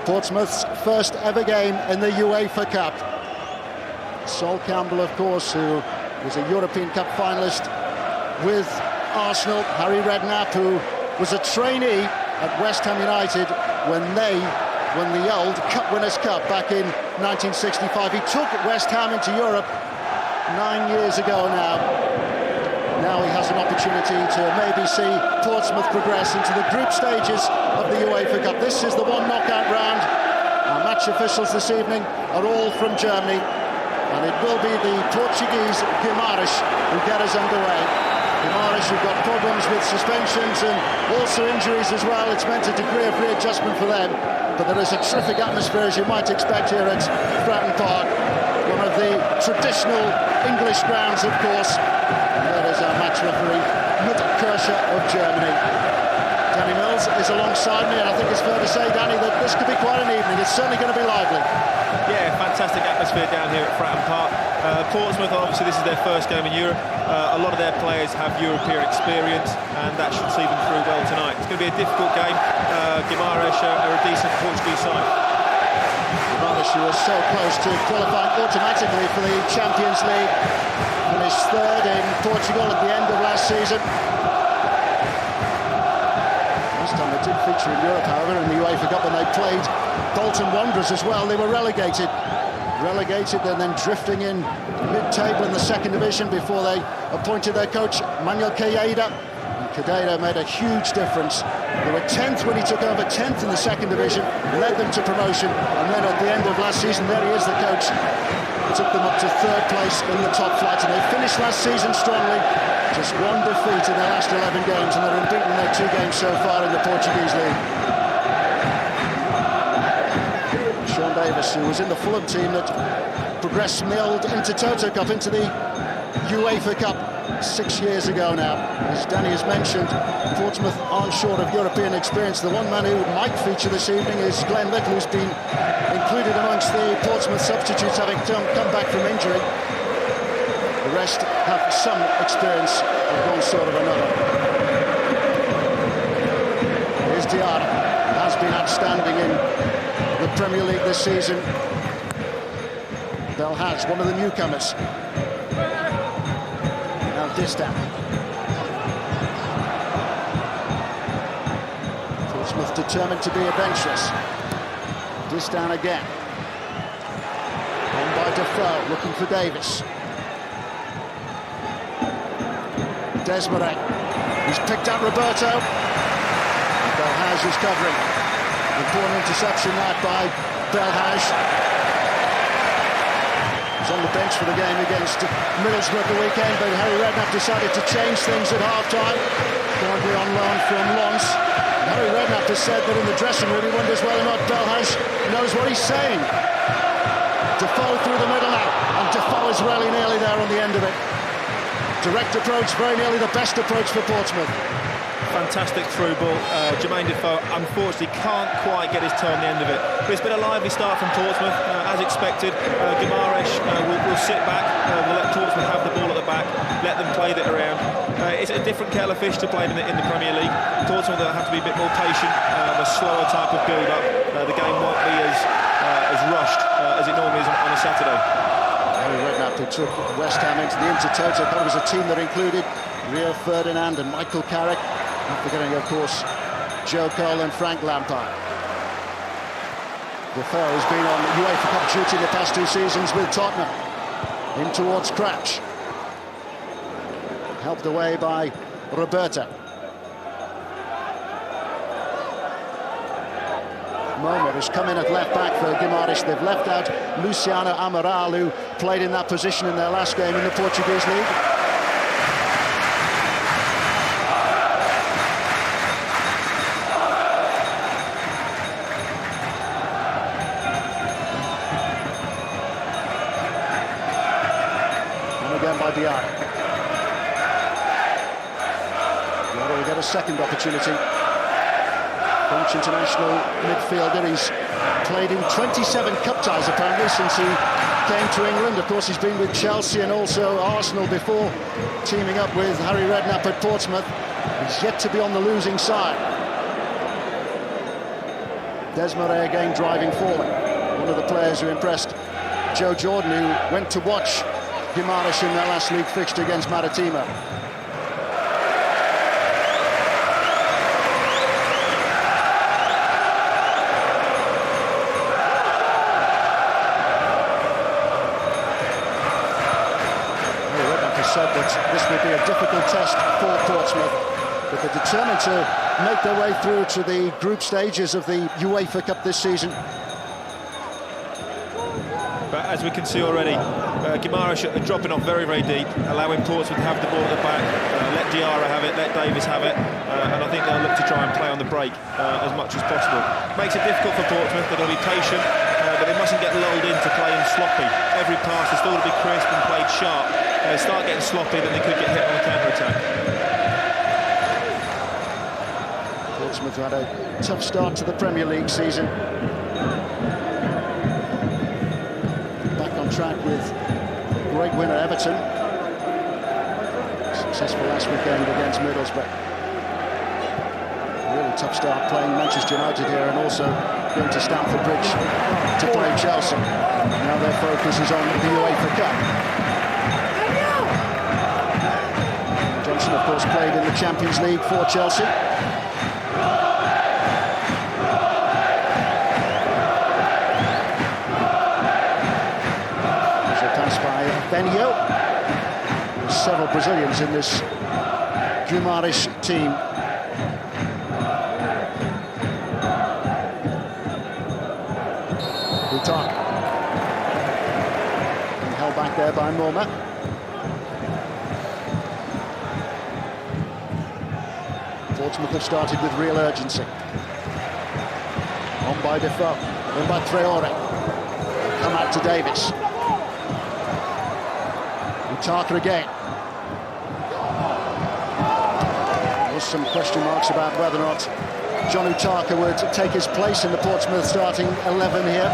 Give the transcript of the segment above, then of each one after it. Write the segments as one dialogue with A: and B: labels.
A: Portsmouth's first ever game in the UEFA Cup. Sol Campbell, of course, who was a European Cup finalist with Arsenal. Harry Redknapp, who was a trainee at West Ham United when they won the old Cup Winners' Cup back in 1965. He took West Ham into Europe 9 years ago now. Now he has an opportunity to maybe see Portsmouth progress into the group stages of the UEFA Cup. This is the one knockout round. Our match officials this evening are all from Germany, and it will be the Portuguese Guimaraes who get us underway. Guimaraes, who've got problems with suspensions and also injuries as well. It's meant a degree of readjustment for them, but there is a terrific atmosphere, as you might expect, here at Fratton Park, one of the traditional English grounds, of course. And there is our match referee, Utilita of Germany. Danny Mills is alongside me, and I think it's fair to say, Danny, that this could be quite an evening. It's certainly going to be lively.
B: Yeah, fantastic atmosphere down here at Fratton Park. Portsmouth, obviously this is their first game in Europe. A lot of their players have European experience, and that should see them through well tonight. It's going to be a difficult game. Guimaraes are a decent Portuguese side.
A: Guimaraes, who was so close to qualifying automatically for the Champions League, finished third in Portugal at the end of last season. Last time they did feature in Europe, however, in the UEFA Cup, when they played Bolton Wanderers as well, they were relegated and then drifting in mid-table in the second division before they appointed their coach, Manuel Queida. And Queida made a huge difference. They were 10th when he took over, 10th in the second division, led them to promotion, and then at the end of last season, there he is, the coach, took them up to third place in the top flight, and they finished last season strongly. Just one defeat in their last 11 games, and they're unbeaten in their 2 games so far in the Portuguese league. Sean Davis, who was in the Fulham team that progressed from the old Intertoto Cup into the UEFA Cup 6 years ago now. As Danny has mentioned, Portsmouth aren't short of European experience. The one man who might feature this evening is Glenn Little, who's been included amongst the Portsmouth substitutes, having come back from injury. The rest have some experience of one sort or another. Here's Diarra, who has been outstanding in the Premier League this season. Belhaj, one of the newcomers. Now Distan. Portsmouth determined to be adventurous. Distan again. On by Defoe, looking for Davis. Desmarais. He's picked up Roberto. Belhaj is covering. Important interception that by Belhaj. He was on the bench for the game against Middlesbrough the weekend, but Harry Redknapp decided to change things at half-time. Currently on loan from Lens. Harry Redknapp has said that in the dressing room he wonders whether or not Belhaj knows what he's saying. Defoe through the middle now, and Defoe is really nearly there on the end of it. Direct approach, very nearly the best approach for Portsmouth.
B: Fantastic through ball. Jermain Defoe unfortunately can't quite get his toe on the end of it. But it's been a lively start from Portsmouth, as expected. Guimaraes will sit back, will let Portsmouth have the ball at the back, let them play it around. It's a different kettle of fish to play in the Premier League. Portsmouth will have to be a bit more patient, a slower type of build-up. The game won't be as rushed as it normally is on a Saturday.
A: Harry Redknapp, who took West Ham into the Intertoto Cup, was a team that included Rio Ferdinand and Michael Carrick. Not forgetting, of course, Joe Cole and Frank Lampard. Defoe has been on UEFA Cup duty the past 2 seasons with Tottenham. In towards Crouch. Helped away by Roberto. Momo has come in at left-back for Guimaraes. They've left out Luciano Amaral, who played in that position in their last game in the Portuguese league. By Diarra. Diarra will get a second opportunity. French international midfielder. He's played in 27 cup ties apparently since he came to England. Of course, he's been with Chelsea and also Arsenal before teaming up with Harry Redknapp at Portsmouth. He's yet to be on the losing side. Desmarais again driving forward. One of the players who impressed Joe Jordan, who went to watch Guimaraes in their last league fixture against Maritimo. Said that this will be a difficult test for Portsmouth, but they're determined to make their way through to the group stages of the UEFA Cup this season.
B: But as we can see already, Guimaraes are dropping off very, very deep, allowing Portsmouth to have the ball at the back, let Diarra have it, let Davis have it, and I think they'll look to try and play on the break as much as possible. Makes it difficult for Portsmouth. They've got to be patient, but they mustn't get lulled into playing sloppy. Every pass is still to be crisp and played sharp. They start getting sloppy, then they could get hit on the counter-attack.
A: Portsmouth had a tough start to the Premier League season. Back on track with great winner Everton. Successful last weekend against Middlesbrough. Really tough start playing Manchester United here, and also going to Stamford Bridge to play Chelsea. Now their focus is on the UEFA Cup. Of course, played in the Champions League for Chelsea. There's a pass by Benio. There's several Brazilians in this Guimaraes team. Utilita. And held back there by Moma. Portsmouth have started with real urgency. On by Defoe, in by Traore. Come out to Davis. Utilita again. There's some question marks about whether or not John Utilita would take his place in the Portsmouth starting 11 here.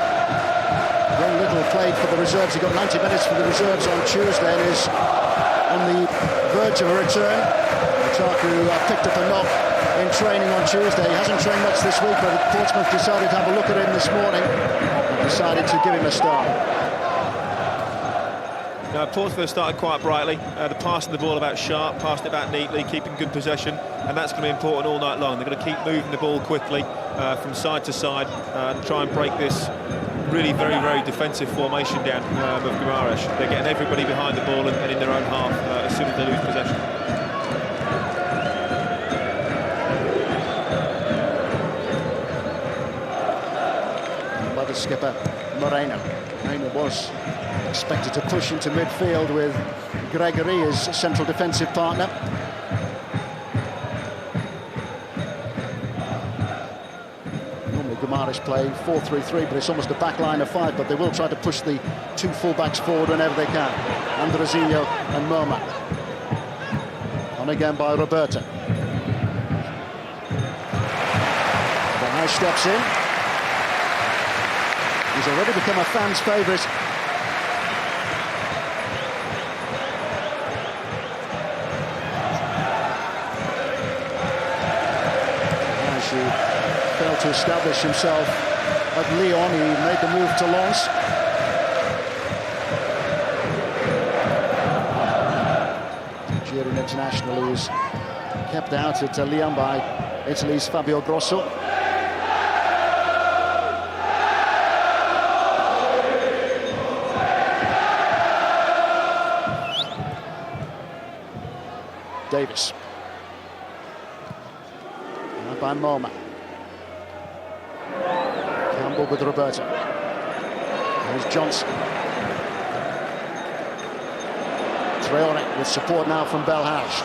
A: Very little played for the reserves. He got 90 minutes for the reserves on Tuesday and is on the verge of a return. Utilita picked up a knock in training on Tuesday. He hasn't trained much this week, but Portsmouth decided to have a look at him this morning and decided to give him a start.
B: Now, Portsmouth started quite brightly. The passing the ball about sharp, passing it about neatly, keeping good possession, and that's going to be important all night long. They're going to keep moving the ball quickly from side to side and try and break this really very, very defensive formation down of Guimaraes. They're getting everybody behind the ball and in their own half as soon as they lose possession.
A: The skipper Moreno was expected to push into midfield with Gregory as central defensive partner. Normally Guimaraes play 4-3-3, but it's almost a back line of 5, but they will try to push the two full-backs forward whenever they can. Andrezinho and Moma. On again by Roberto. Bahai steps in. He's already become a fan's favourite. As he failed to establish himself at Lyon, he made the move to Lens. Nigerian international who was kept out at Lyon by Italy's Fabio Grosso. Davis. Now by Moma. Campbell with Roberto. There's Johnson. Traore with support now from Belhaj.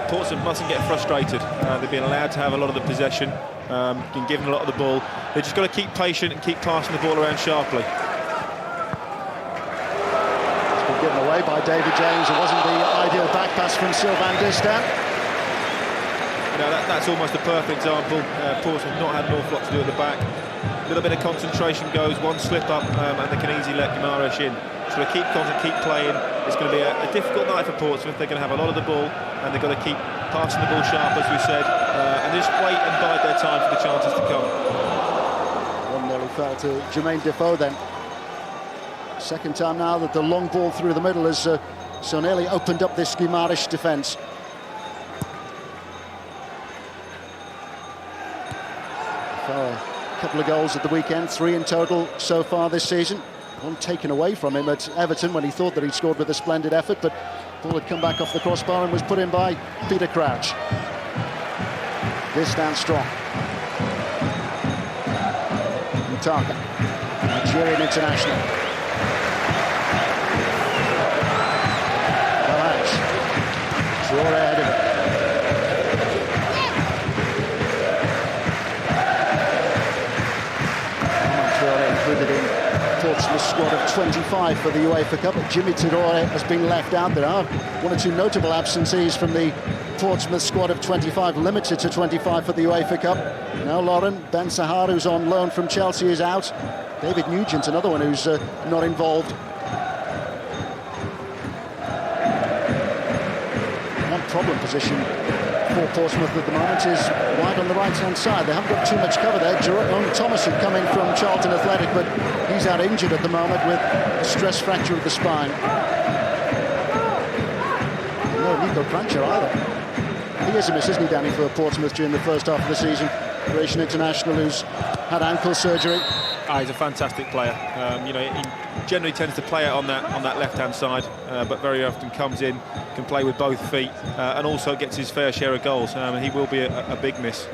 B: Portsmouth mustn't get frustrated. They've been allowed to have a lot of the possession, been given a lot of the ball. They've just got to keep patient and keep passing the ball around sharply.
A: Given away by David James. It wasn't the ideal back pass from Sylvain Distin.
B: No, that's almost a perfect example. Portsmouth not had an awful lot to do at the back. A little bit of concentration goes, one slip up, and they can easily let Guimaraes in. Just got to keep constant, keep playing. It's going to be a difficult night for Portsmouth. They're going to have a lot of the ball, and they've got to keep passing the ball sharp, as we said, and just wait and bide their time for the chances to come.
A: 1-0 fell to Jermain Defoe then. Second time now that the long ball through the middle has so nearly opened up this Guimaraes defence. A couple of goals at the weekend, 3 in total so far this season. One taken away from him at Everton when he thought that he'd scored with a splendid effort, but the ball had come back off the crossbar and was put in by Peter Crouch. This stands strong. Mutaka, Nigerian international. Traore ahead of it. Traore included in Portsmouth's squad of 25 for the UEFA Cup. Jimmy Traore has been left out. There are 1 or 2 notable absentees from the Portsmouth squad of 25, limited to 25 for the UEFA Cup. Now Lauren Ben Sahar, who's on loan from Chelsea, is out. David Nugent, another one who's not involved. Problem position for Portsmouth at the moment is wide on the right-hand side. They haven't got too much cover there. Jerome Thomas had come in from Charlton Athletic, but he's out injured at the moment with a stress fracture of the spine. No Nico Prancher either. He is a miss, isn't he, Danny, for Portsmouth during the first half of the season? Croatian international who's had ankle surgery.
B: He's a fantastic player. You know, he generally tends to play it on that left-hand side, but very often comes in, can play with both feet, and also gets his fair share of goals. He will be a big miss.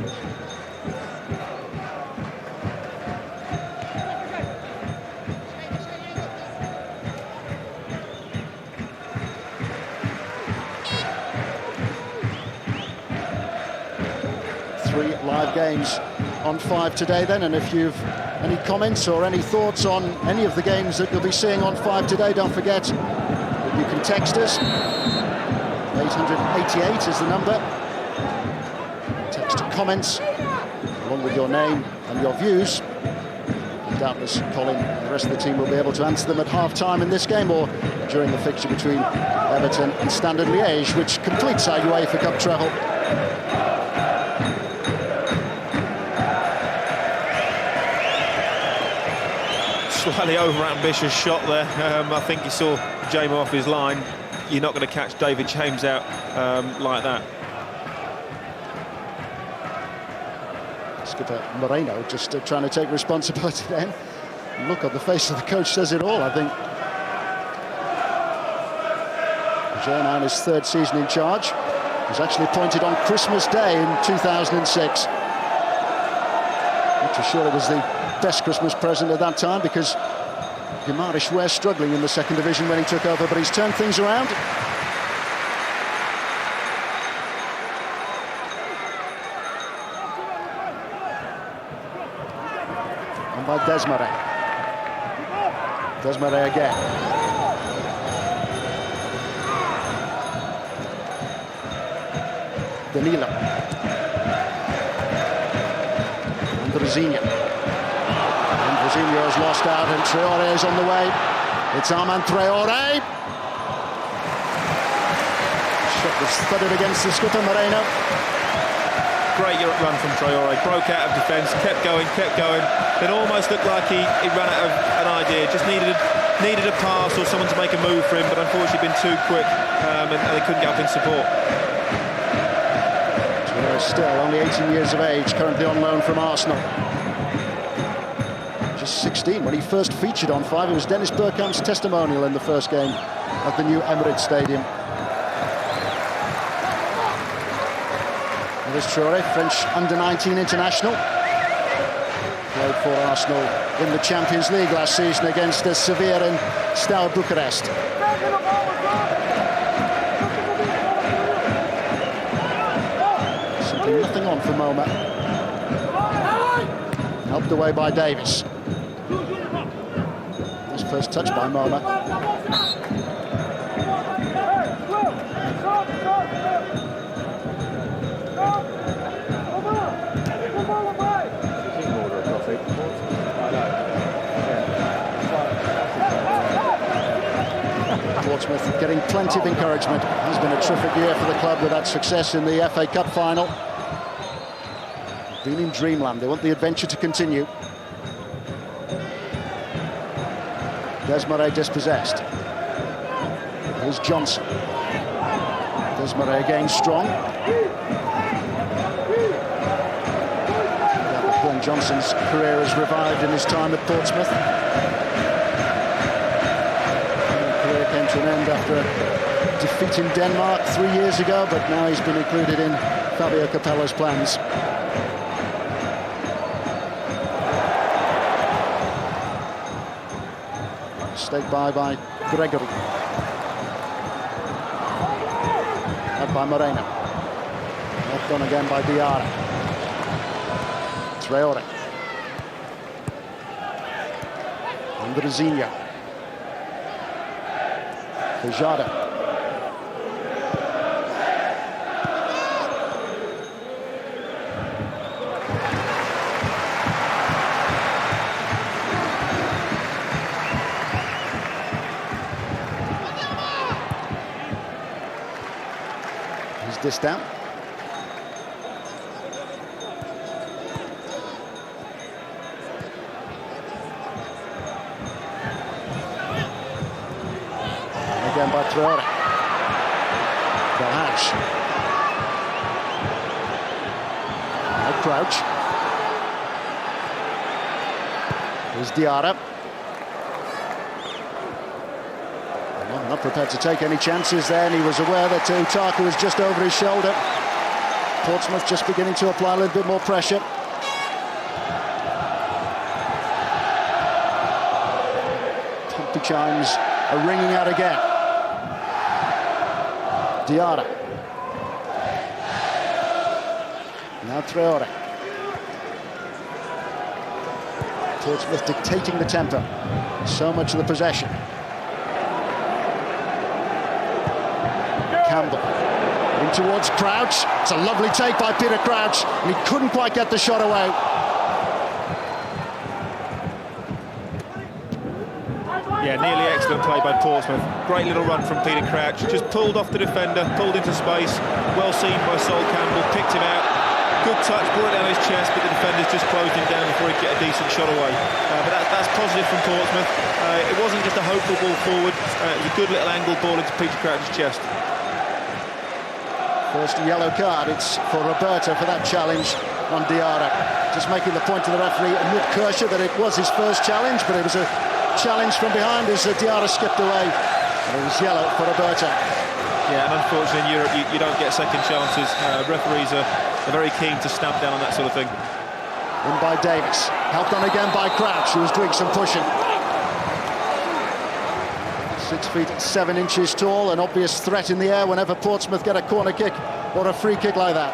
A: Live games on 5 today then, and if you've any comments or any thoughts on any of the games that you'll be seeing on 5 today, don't forget that you can text us. 888 is the number. Text comments along with your name and your views. Doubtless Colin and the rest of the team will be able to answer them at half-time in this game or during the fixture between Everton and Standard Liège, which completes our UEFA Cup travel.
B: Slightly over-ambitious shot there. I think he saw Jermain off his line. You're not going to catch David James out like that.
A: Skipper Moreno just trying to take responsibility then. Look on the face of the coach says it all, I think. Jermain, his 3rd season in charge, was actually appointed on Christmas Day in 2006. Not too sure it was the best Christmas present at that time, because Guimaraes were struggling in the 2nd division when he took over, but he's turned things around. And by Desmarais. Desmarais again. Danilo. Andrezinha. Andrezinha has lost out and Traore is on the way. It's Armand Traore. Shot was thudded against the skipper, Moreno.
B: Great run from Traore. Broke out of defence, kept going. Then almost looked like he ran out of an idea. Just needed a pass or someone to make a move for him, but unfortunately been too quick and they couldn't get up in support. Traore
A: still only 18 years of age, currently on loan from Arsenal. 16 when he first featured on 5. It was Dennis Bergkamp's testimonial in the first game at the new Emirates Stadium. There's Traore, French under-19 international. Played for Arsenal in the Champions League last season against Sevilla and Steaua Bucharest. Simply nothing on for Moma. Helped away by Davis. First touch by Moma. Portsmouth getting plenty of encouragement. It has been a terrific year for the club with that success in the FA Cup final. Been in dreamland. They want the adventure to continue. Desmarais dispossessed. Here's Johnson. Desmarais again strong. Glenn Johnson's career has revived in his time at Portsmouth. His career came to an end after defeating Denmark 3 years ago, but now he's been included in Fabio Capello's plans. Staked by Gregory. Out by Moreno. Left on again by Diarra. Traore. Andrezinho. Fejada. This down. Again by Traore. Belhash. Now Crouch. Here's Diarra. Not prepared to take any chances there, and he was aware that Utaka was just over his shoulder. Portsmouth just beginning to apply a little bit more pressure. Pompey chimes are ringing out again. Diarra. Now Traore. Portsmouth dictating the tempo. So much of the possession. Campbell in towards Crouch. It's a lovely take by Peter Crouch, and he couldn't quite get the shot away.
B: Yeah, nearly excellent play by Portsmouth. Great little run from Peter Crouch. Just pulled off the defender, pulled into space. Well seen by Sol Campbell, picked him out. Good touch, brought it down his chest, but the defenders just closed him down before he could get a decent shot away. But that's positive from Portsmouth. It wasn't just a hopeful ball forward. It was a good little angled ball into Peter Crouch's chest.
A: First yellow card, it's for Roberto for that challenge on Diarra. Just making the point to the referee, Umut Kirscher, that it was his first challenge, but it was a challenge from behind as Diarra skipped away. And it was yellow for Roberto.
B: Yeah, and unfortunately in Europe you don't get second chances. Referees are very keen to stamp down on that sort of thing.
A: In by Davis, helped on again by Crouch, who was doing some pushing. 6 feet 7 inches tall, an obvious threat in the air whenever Portsmouth get a corner kick or a free kick like that.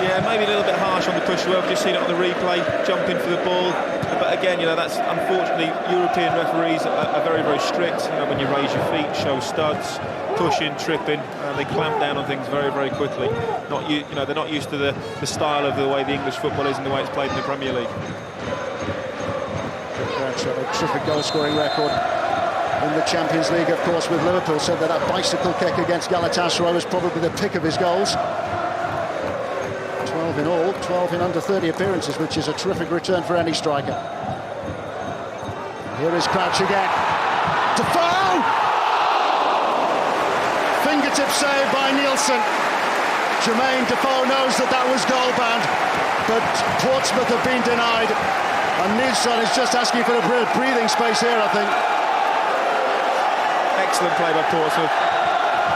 B: Yeah, maybe a little bit harsh on the push. We've just seen it on the replay, jumping for the ball. But again, you know, that's unfortunately European referees are very, very strict. You know, when you raise your feet, show studs, pushing, tripping, they clamp down on things very, very quickly. They're not used to the style of the way the English football is and the way it's played in the Premier League.
A: That's a terrific goal-scoring record in the Champions League, of course, with Liverpool. Said that bicycle kick against Galatasaray was probably the pick of his goals. 12 in all, 12 in under 30 appearances, which is a terrific return for any striker. Here is Crouch again. Defoe! Fingertip save by Nielsen. Jermain Defoe knows that was goal-bound, but Portsmouth have been denied, and Nielsen is just asking for a bit of breathing space here, I think.
B: Excellent play by Portsmouth.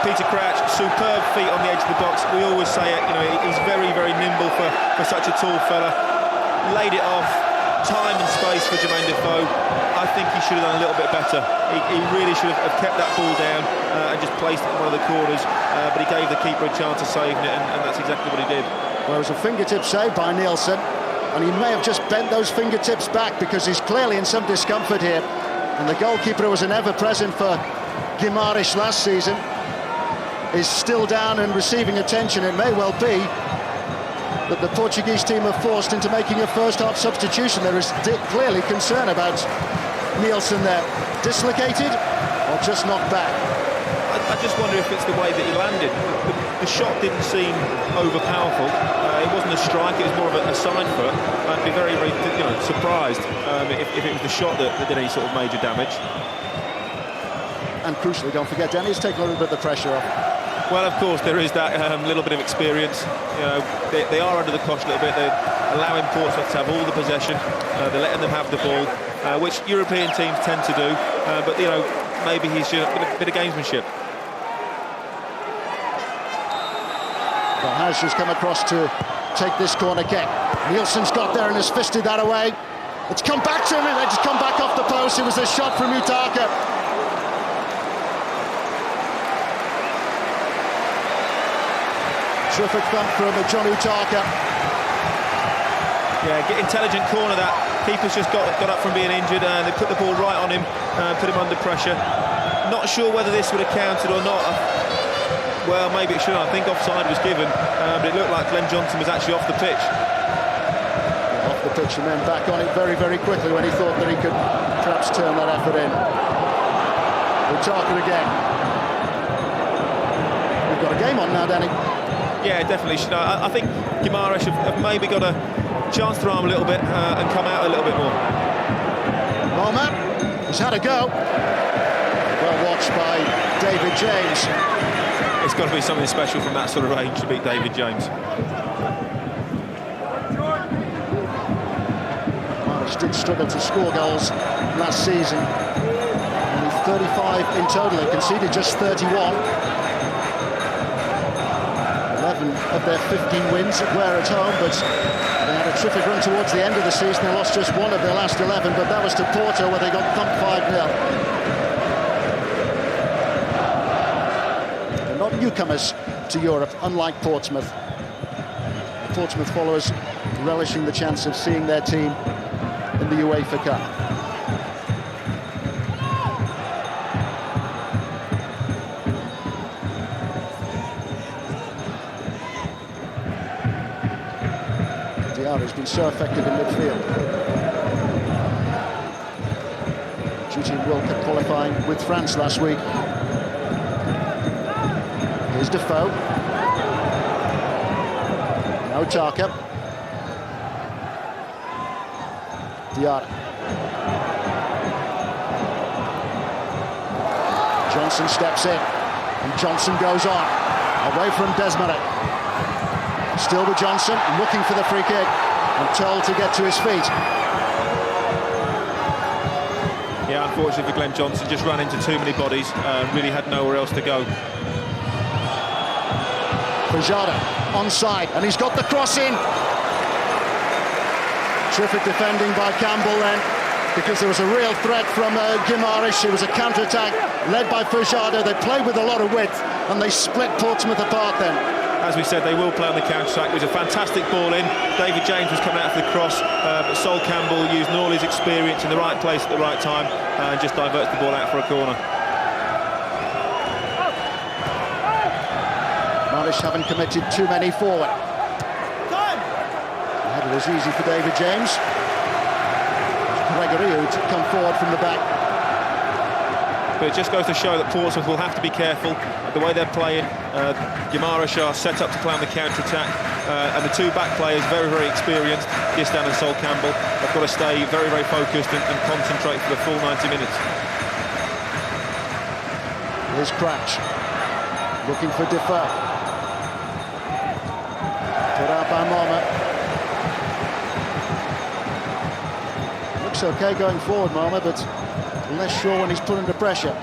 B: Peter Crouch, superb feet on the edge of the box. We always say it, you know, he's very, very nimble for such a tall fella. Laid it off, time and space for Jermain Defoe. I think he should have done a little bit better. He really should have kept that ball down and just placed it in one of the corners. But he gave the keeper a chance of saving it, and that's exactly what he did.
A: Well, it was a fingertip save by Nielsen, and he may have just bent those fingertips back because he's clearly in some discomfort here. And the goalkeeper, who was an ever-present for Guimaraes last season, is still down and receiving attention. It may well be that the Portuguese team are forced into making a first-half substitution. There is clearly concern about Nielsen there. Dislocated or just knocked back?
B: I just wonder if it's the way that he landed. The shot didn't seem overpowerful. It wasn't a strike, it was more of a side foot. I'd be very, very surprised if it was the shot that did any sort of major damage.
A: And crucially, don't forget, Danny, it's taken a little bit of the pressure off.
B: Well, of course, there is that little bit of experience. They are under the cosh a little bit. They're allowing Portsmouth to have all the possession. They're letting them have the ball, which European teams tend to do. But, maybe he's shown a bit of gamesmanship.
A: Well, Has just come across to take this corner kick. Nielsen's got there and has fisted that away. It's come back to him, and it's come back off the post. It was a shot from Utilita. Terrific thump from John Utilita.
B: Yeah, intelligent corner that. Keeper's just got up from being injured, and they put the ball right on him, put him under pressure. Not sure whether this would have counted or not. Well, maybe it should. I think offside was given, but it looked like Glenn Johnson was actually off the pitch.
A: Yeah, off the pitch and then back on it very, very quickly when he thought that he could perhaps turn that effort in. Utilita again. We've got a game on now, Danny.
B: Yeah, definitely. I think Guimaraes have maybe got a chance to arm a little bit and come out a little bit more.
A: Moma, he's had a go. Well watched by David James.
B: It's got to be something special from that sort of range to beat David James.
A: Guimaraes did struggle to score goals last season. Only 35 in total. They conceded just 31. 11 of their 15 wins were at home, but they had a terrific run towards the end of the season. They lost just one of their last 11, but that was to Porto, where they got thumped 5-0. They're not newcomers to Europe, unlike Portsmouth. The Portsmouth followers relishing the chance of seeing their team in the UEFA Cup. Diarra has been so effective in midfield. Duty in World Cup qualifying with France last week. Here's Defoe. Now Tarka. Diarra. Johnson steps in, and Johnson goes on, away from Desmarais. Still with Johnson, looking for the free kick, and told to get to his feet.
B: Yeah, unfortunately for Glenn Johnson, just ran into too many bodies, really had nowhere else to go.
A: Fujada onside, and he's got the cross in. Terrific defending by Campbell then, because there was a real threat from Guimaraes. It was a counter-attack led by Fujada. They played with a lot of width, and they split Portsmouth apart then.
B: As we said, they will play on the counter-attack. It was a fantastic ball in. David James was coming out for the cross, but Sol Campbell, using all his experience in the right place at the right time, and just diverts the ball out for a corner.
A: Marish haven't committed too many forward. The header was easy for David James. Gregory, who'd come forward from the back.
B: But it just goes to show that Portsmouth will have to be careful the way they're playing. Guimaraes are set up to play on the counter-attack, and the two back players, very, very experienced, Gistan and Sol Campbell, have got to stay very, very focused and concentrate for the full 90 minutes.
A: Here's Crouch, looking for Defoe. Put out by Moma. Looks okay going forward, Moma, but less sure when he's put under pressure.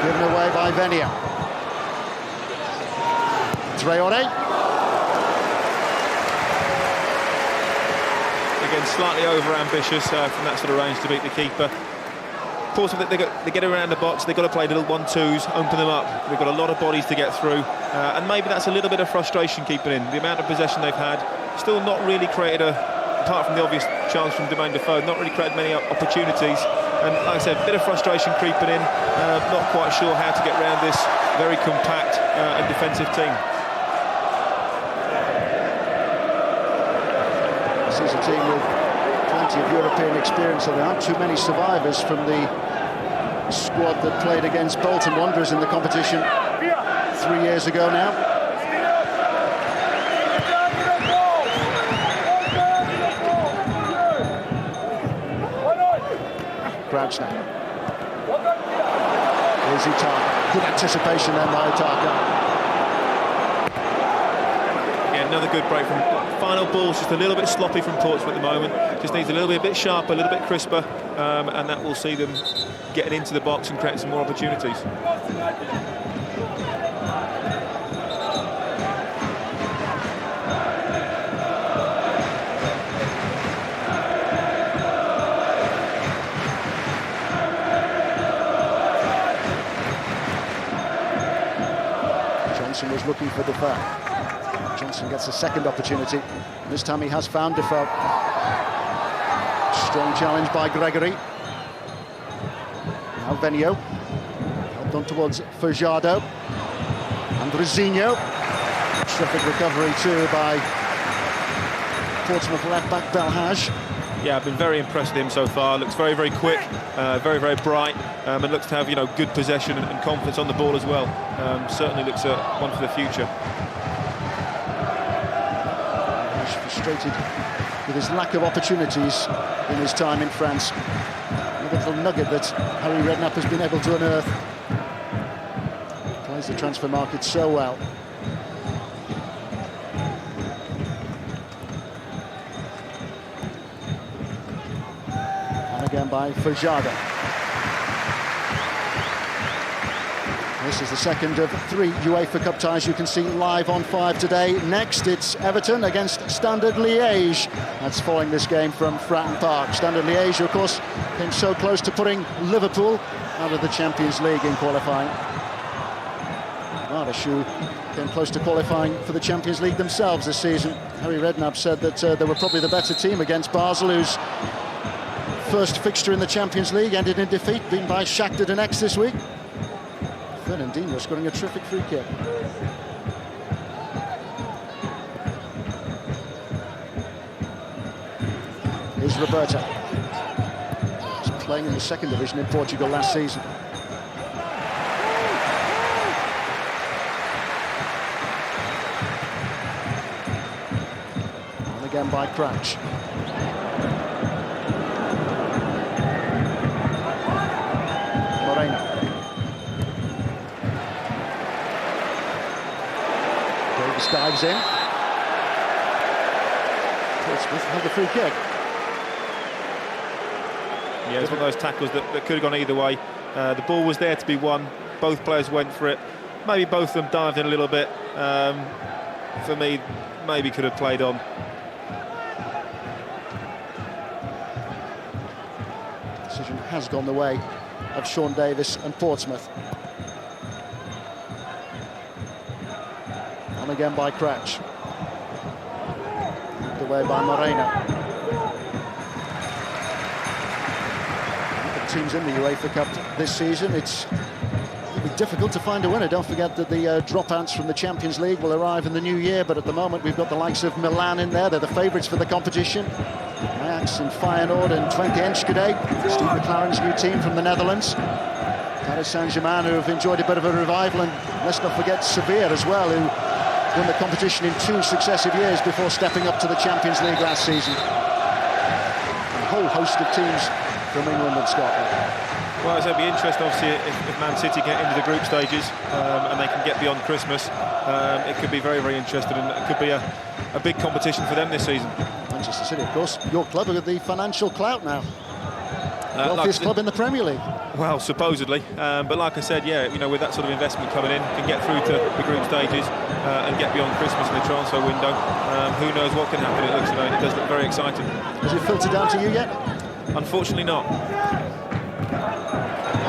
A: Given away by Venia. Traore.
B: Again, slightly over-ambitious from that sort of range to beat the keeper. Portsmouth, they get around the box, they've got to play little 1-2s, open them up. They've got a lot of bodies to get through, and maybe that's a little bit of frustration keeping in. The amount of possession they've had, still not really created apart from the obvious chance from Jermain Defoe, not really created many opportunities. And like I said, a bit of frustration creeping in. Not quite sure how to get around this very compact and defensive team.
A: This is a team with plenty of European experience, so there aren't too many survivors from the squad that played against Bolton Wanderers in the competition 3 years ago now. Crouch now. Here's Utaka. Good anticipation then by Utaka.
B: Yeah, another good break from final ball's just a little bit sloppy from Portsmouth at the moment. Just needs a little bit sharper, a little bit crisper, and that will see them getting into the box and create some more opportunities.
A: Johnson was looking for Defoe. Johnson gets a second opportunity. This time he has found Defoe. Strong challenge by Gregory. Now Venio. Held on towards Fajardo. And Rezinho. Terrific recovery too by Portsmouth left back Belhaj.
B: Yeah, I've been very impressed with him so far. Looks very, very quick, very, very bright, and looks to have, you know, good possession and confidence on the ball as well. Certainly looks one for the future.
A: He's frustrated with his lack of opportunities in his time in France. Another little nugget that Harry Redknapp has been able to unearth. Plays the transfer market so well. Again by Fajardo. This is the second of 3 UEFA Cup ties you can see live on 5 today. Next, it's Everton against Standard Liège. That's following this game from Fratton Park. Standard Liège, of course, came so close to putting Liverpool out of the Champions League in qualifying. Ardèche came close to qualifying for the Champions League themselves this season. Harry Redknapp said that they were probably the better team against Basel, who's first fixture in the Champions League ended in defeat, beaten by Shakhtar Donetsk this week. Fernandinho scoring a terrific free kick. Here's Roberto. He's playing in the second division in Portugal last season. And again by Crouch. Dives in. Portsmouth have the free kick.
B: Yeah, it's one of those tackles that could have gone either way. The ball was there to be won. Both players went for it. Maybe both of them dived in a little bit. For me, maybe could have played on.
A: Decision has gone the way of Sean Davis and Portsmouth. And again by Crouch. Knocked away by Moreno. The teams in the UEFA Cup this season, it'll be difficult to find a winner. Don't forget that the dropouts from the Champions League will arrive in the new year, but at the moment we've got the likes of Milan in there. They're the favourites for the competition. Ajax and Feyenoord and Twente Enschede. Steve McLaren's new team from the Netherlands. Paris Saint-Germain, who have enjoyed a bit of a revival, and let's not forget Sevilla as well, who won the competition in 2 successive years before stepping up to the Champions League last season. A whole host of teams from England and Scotland.
B: Well, it'll be interesting, obviously, if Man City get into the group stages and they can get beyond Christmas. It could be very, very interesting, and it could be a big competition for them this season.
A: Manchester City, of course, your club have got the financial clout now. Wealthiest club in the Premier League.
B: Well, supposedly, but like I said, yeah, you know, with that sort of investment coming in, can get through to the group stages and get beyond Christmas in the transfer window. Who knows what can happen? It looks, you know, it does look very exciting.
A: Has it filtered down to you yet?
B: Unfortunately, not.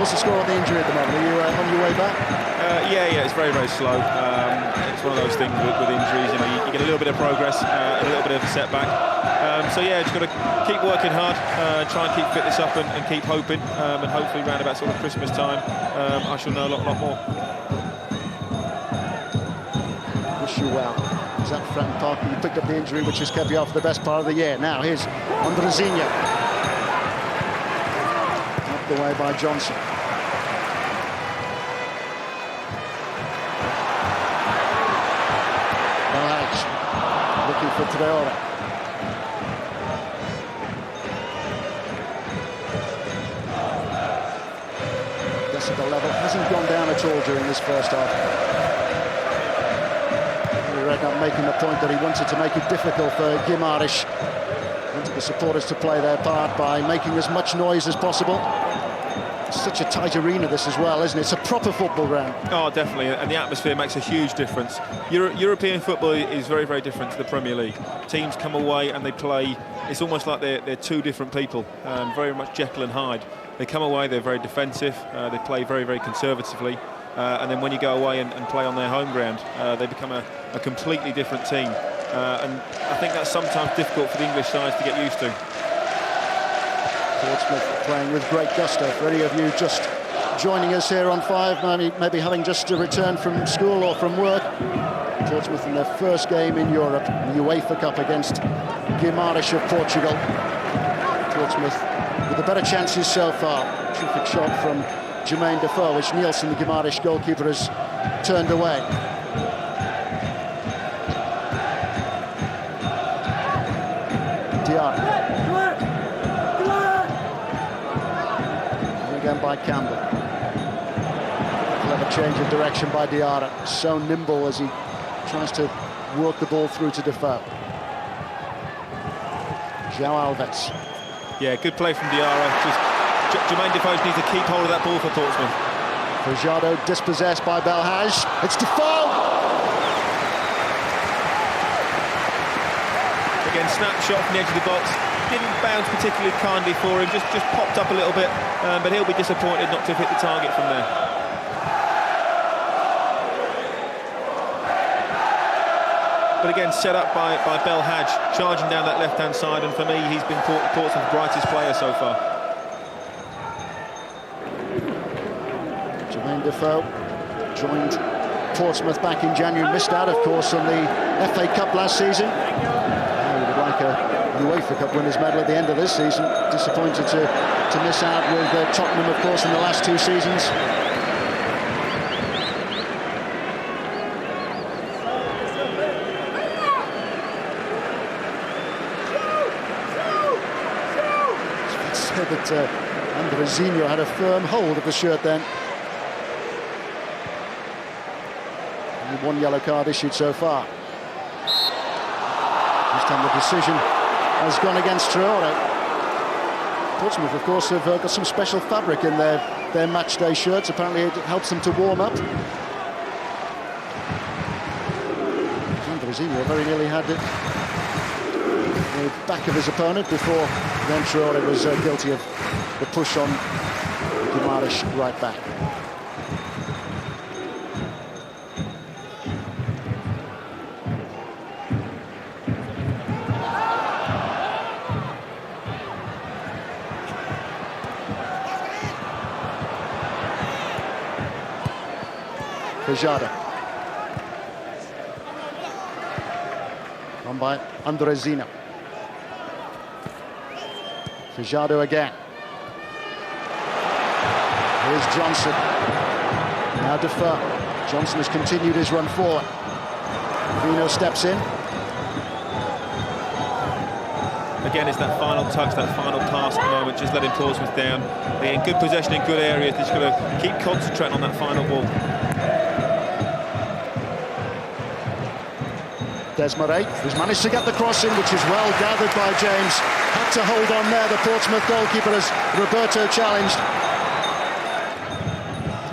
A: What's the score on the injury at the moment? Are you on your way back?
B: Yeah, it's very, very slow. It's one of those things with injuries. You know, you get a little bit of progress, a little bit of a setback. So yeah, just got to keep working hard, try and keep fitness up and keep hoping, and hopefully around about sort of Christmas time, I shall know a lot more.
A: Wish you well. Is that Fratton Park? You picked up the injury which has kept you off for the best part of the year. Now here's Andrezinho. Knocked away by Johnson. Looking for Traore. Decibel level hasn't gone down at all during this first half. Redknapp making the point that he wanted to make it difficult for Guimaraes. Wanted the supporters to play their part by making as much noise as possible. It's such a tight arena, this as well, isn't it? It's a proper football ground. Oh,
B: definitely, and the atmosphere makes a huge difference. European football is very, very different to the Premier League. Teams come away and they play, it's almost like they're two different people, very much Jekyll and Hyde. They come away, they're very defensive, they play very, very conservatively, and then when you go away and play on their home ground, they become a completely different team. And I think that's sometimes difficult for the English sides to get used to.
A: Portsmouth playing with great gusto. For any of you just joining us here on 5, maybe having just returned from school or from work, Portsmouth in their first game in Europe, the UEFA Cup against Guimaraes of Portugal. Portsmouth with the better chances so far. Terrific shot from Jermain Defoe, which Nielsen, the Guimaraes goalkeeper, has turned away. Diarra. Again by Campbell. Clever change of direction by Diarra. So nimble as he tries to work the ball through to Defoe. João Alves.
B: Yeah, good play from Diarra. Jermain Defoe needs to keep hold of that ball for Portsmouth.
A: Fajardo dispossessed by Belhaj. It's Defoe!
B: Again, snapshot from the edge of the box. Didn't bounce particularly kindly for him, just popped up a little bit, but he'll be disappointed not to have hit the target from there. But again, set up by Belhaj, charging down that left-hand side, and for me, he's been Portsmouth's brightest player so far.
A: Jermain Defoe joined Portsmouth back in January, missed out, of course, on the FA Cup last season. Now he would like a UEFA Cup winners' medal at the end of this season. Disappointed to miss out with Tottenham, of course, in the last 2 seasons. It's said that Andrezinho had a firm hold of the shirt then. Only 1 yellow card issued so far. This time the decision has gone against Traore. Portsmouth, of course, have got some special fabric in their match day shirts. Apparently it helps them to warm up. Andrezinho very nearly had it the back of his opponent before then Traore was guilty of the push on Guimaraes right back. Fajardo. On by Andrezinho. Fajardo again. Here's Johnson. Now Defoe. Johnson has continued his run forward. Vino steps in.
B: Again, it's that final touch, that final pass at the moment, just letting Portsmouth down. They're in good possession in good areas. They've just got to keep concentrating on that final ball.
A: Desmarais, who's managed to get the cross in, which is well gathered by James. Had to hold on there, the Portsmouth goalkeeper, as Roberto challenged.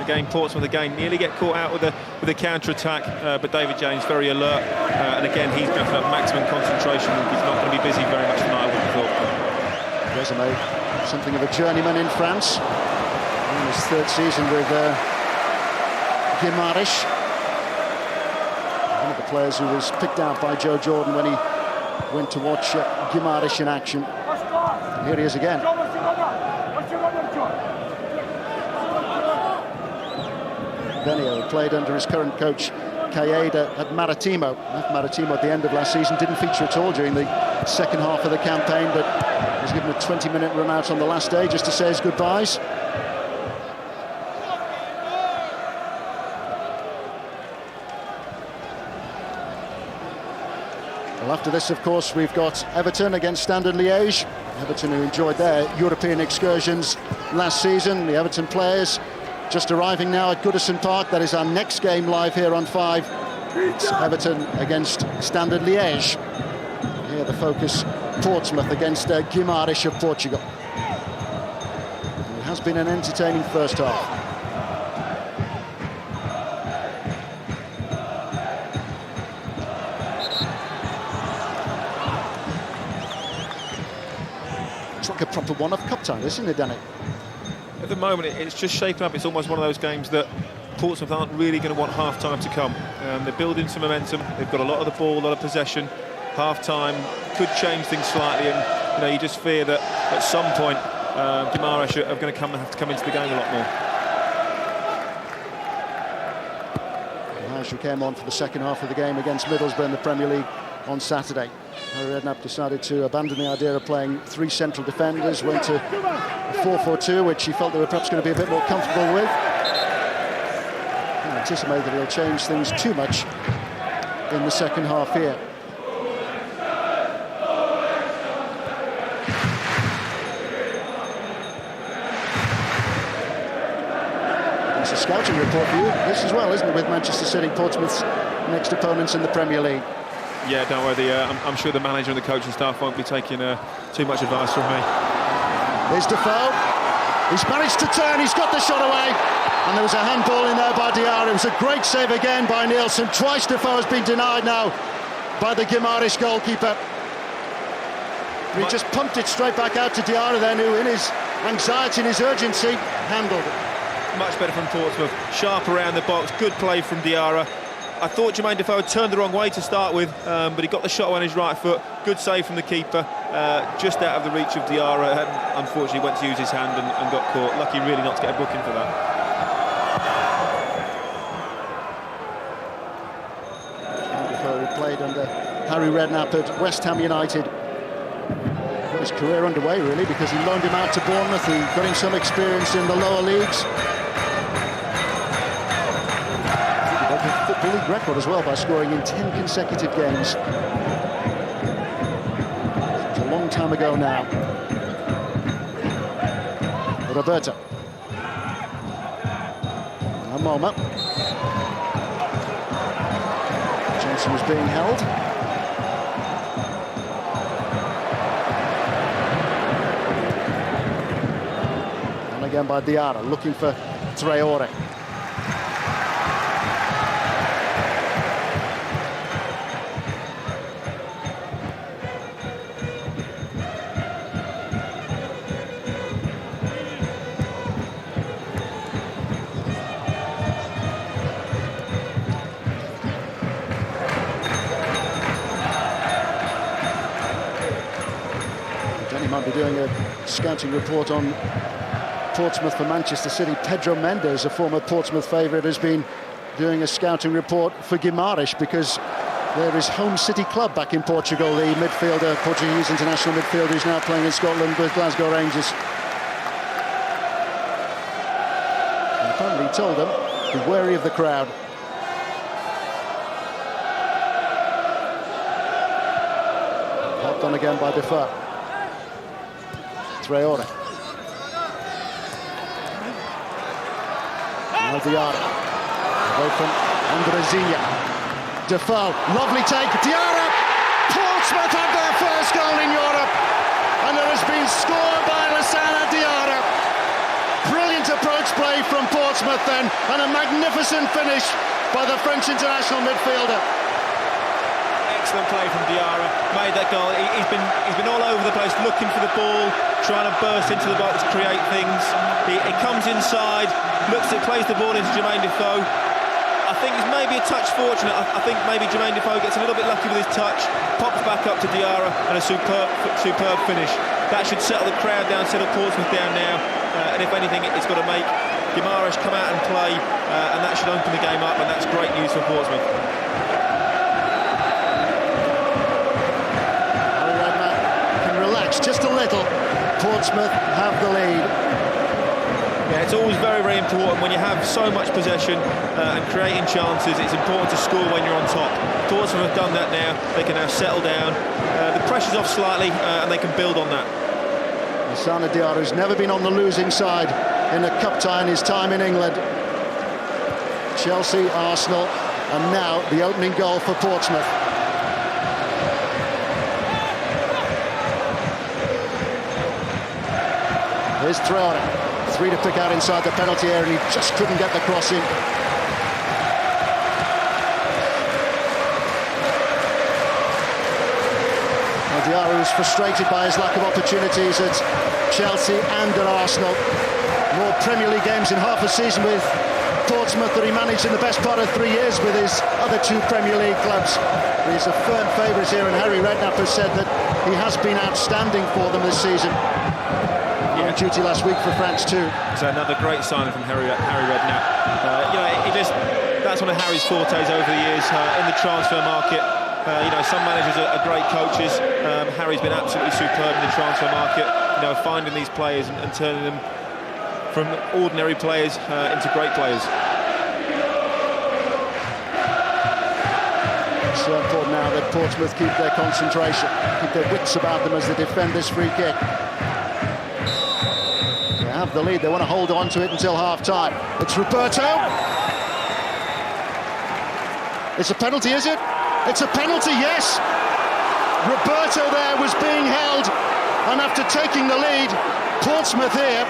B: Again, Portsmouth nearly get caught out with a counter-attack, but David James very alert, and again he's going to have maximum concentration. He's not going to be busy very much tonight, I would have thought.
A: Desmarais, something of a journeyman in France, in his 3rd season with Guimaraes. players who was picked out by Joe Jordan when he went to watch Guimaraes in action. And here he is again. Benio played under his current coach Caeda at Maritimo. Left Maritimo at the end of last season, didn't feature at all during the second half of the campaign, but was given a 20-minute run out on the last day just to say his goodbyes. Well, after this, of course, we've got Everton against Standard Liège. Everton, who enjoyed their European excursions last season. The Everton players just arriving now at Goodison Park. That is our next game live here on 5. It's Everton against Standard Liège. Here the focus, Portsmouth against Guimaraes of Portugal. It has been an entertaining first half. It's like a proper one-off cup tie, isn't it, Danny?
B: At the moment, it's just shaken up. It's almost one of those games that Portsmouth aren't really going to want half-time to come. They're building some momentum. They've got a lot of the ball, a lot of possession. Half-time could change things slightly, and you just fear that at some point Guimaraes are going to have to come into the game a lot more.
A: Guimaraes came on for the second half of the game against Middlesbrough in the Premier League on Saturday. Harry Redknapp decided to abandon the idea of playing 3 central defenders, went to 4-4-2, which he felt they were perhaps going to be a bit more comfortable with. I anticipate that he'll change things too much in the second half here. It's a scouting report for you, this as well, isn't it, with Manchester City, Portsmouth's next opponents in the Premier League.
B: Yeah, don't worry, I'm sure the manager and the coaching staff won't be taking too much advice from me.
A: There's Defoe. He's managed to turn, he's got the shot away. And there was a handball in there by Diarra. It was a great save again by Nielsen. Twice Defoe has been denied now by the Guimaraes goalkeeper. He just pumped it straight back out to Diarra then, who in his anxiety and his urgency handled it.
B: Much better from Portsmouth. Sharp around the box, good play from Diarra. I thought Jermain Defoe turned the wrong way to start with, but he got the shot on his right foot. Good save from the keeper, just out of the reach of Diarra. Unfortunately went to use his hand and got caught. Lucky really not to get a booking for that.
A: Defoe played under Harry Redknapp at West Ham United. Got his career underway really, because he loaned him out to Bournemouth. He got him some experience in the lower leagues. Football League record as well by scoring in 10 consecutive games. It's a long time ago now. Roberto. A moment. Johnson was being held. And again by Diarra, looking for Traore. Might be doing a scouting report on Portsmouth for Manchester City. Pedro Mendes, a former Portsmouth favourite, has been doing a scouting report for Guimaraes, because they're his home city club back in Portugal. The midfielder, Portuguese international midfielder, who's now playing in Scotland with Glasgow Rangers. And apparently he told them, be wary of the crowd. Helped on again by Defoe. Traore. Now Diarra. Away from Andrezinha. Defoe. Lovely take. Diarra. Portsmouth have their first goal in Europe. And there has been scored by Lassana Diarra. Brilliant approach play from Portsmouth then. And a magnificent finish by the French international midfielder.
B: Excellent play from Diarra, made that goal. He's been all over the place, looking for the ball, trying to burst into the box, create things. He comes inside, plays the ball into Jermain Defoe. I think it's maybe a touch fortunate. I think maybe Jermain Defoe gets a little bit lucky with his touch, pops back up to Diarra, and a superb finish. That should settle the crowd down, settle Portsmouth down now, and if anything, it's got to make Guimaraes come out and play, and that should open the game up, and that's great news for Portsmouth.
A: Redknapp can relax just a little. Portsmouth have the lead.
B: Yeah, it's always very, very important when you have so much possession and creating chances. It's important to score when you're on top. Portsmouth have done that now. They can now settle down. The pressure's off slightly, and they can build on that.
A: Lassana Diarra, who's never been on the losing side in a cup tie in his time in England. Chelsea, Arsenal, and now the opening goal for Portsmouth. Here's Traore. 3 to pick out inside the penalty area, and he just couldn't get the cross in. Diarra was frustrated by his lack of opportunities at Chelsea and at Arsenal. More Premier League games in half a season with Portsmouth that he managed in the best part of 3 years with his other 2 Premier League clubs. He's a firm favourite here, and Harry Redknapp has said that he has been outstanding for them this season. On duty last week for France too.
B: So another great signing from Harry Redknapp. That's one of Harry's fortes over the years in the transfer market. Some managers are great coaches. Harry's been absolutely superb in the transfer market. Finding these players and turning them from ordinary players into great players.
A: It's so important now that Portsmouth keep their concentration, keep their wits about them as they defend this free kick. They have the lead. They want to hold on to it until half-time. It's Roberto. It's a penalty, is it? It's a penalty, yes. Roberto there was being held, and after taking the lead, Portsmouth here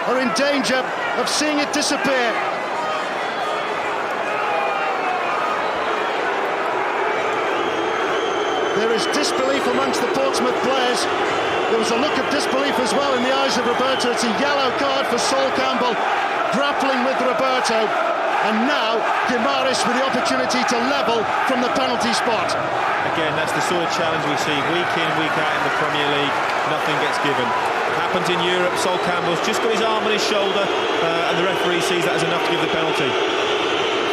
A: are in danger of seeing it disappear. There is disbelief amongst the Portsmouth players. There was a look of disbelief as well in the eyes of Roberto. It's a yellow card for Sol Campbell, grappling with Roberto. And now Guimaraes with the opportunity to level from the penalty spot.
B: Again, that's the sort of challenge we see week in, week out in the Premier League. Nothing gets given. It happens in Europe. Sol Campbell's just got his arm on his shoulder, and the referee sees that as enough to give the penalty.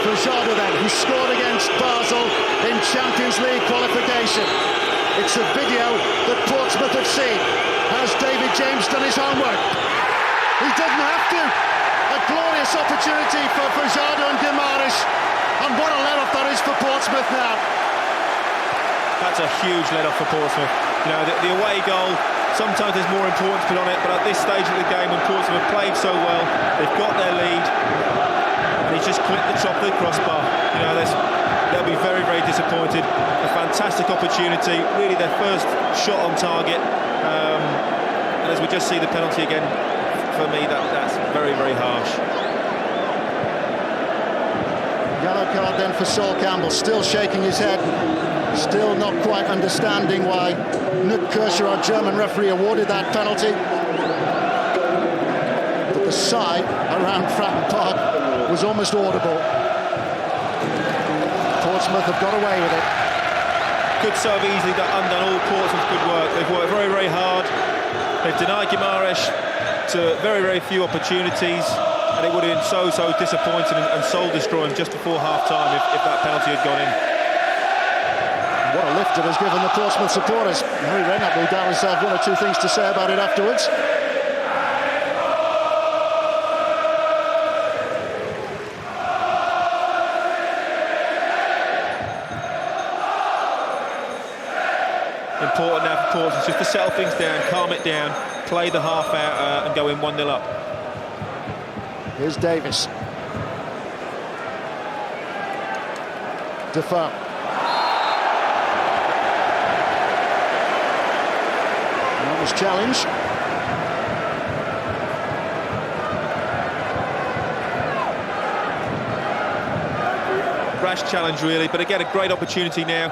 A: Fratton then, he scored against Basel in Champions League qualification. It's a video that Portsmouth have seen. Has David James done his homework? He didn't have to. A glorious opportunity for Fratton and Guimaraes, and what a let-off that is for Portsmouth now.
B: That's a huge let-off for Portsmouth. The away goal, sometimes there's more importance put on it, but at this stage of the game, when Portsmouth have played so well, they've got their lead, and he's just clipped the top of the crossbar. They'll be very, very disappointed. A fantastic opportunity, really their first shot on target, and as we just see the penalty again, for me, that's very, very harsh.
A: Yellow card then for Sol Campbell, still shaking his head, still not quite understanding why Knut Kirscher, our German referee, awarded that penalty. But the sigh around Fratton Park was almost audible. Portsmouth have got away with it.
B: Could so have easily undone all Portsmouth's good work. They've worked very, very hard. They've denied Guimaraes to very, very few opportunities, and it would have been so disappointing and soul-destroying just before half-time if that penalty had gone in.
A: What a lift it has given the Portsmouth supporters. Harry Redknapp will doubtless have 1 or 2 things to say about it afterwards.
B: Important now for Portsmouth just to settle things down, calm it down, play the half out and go in 1-0 up.
A: Here's Davis. Defoe. That was challenged.
B: Rash challenge really, but again a great opportunity now.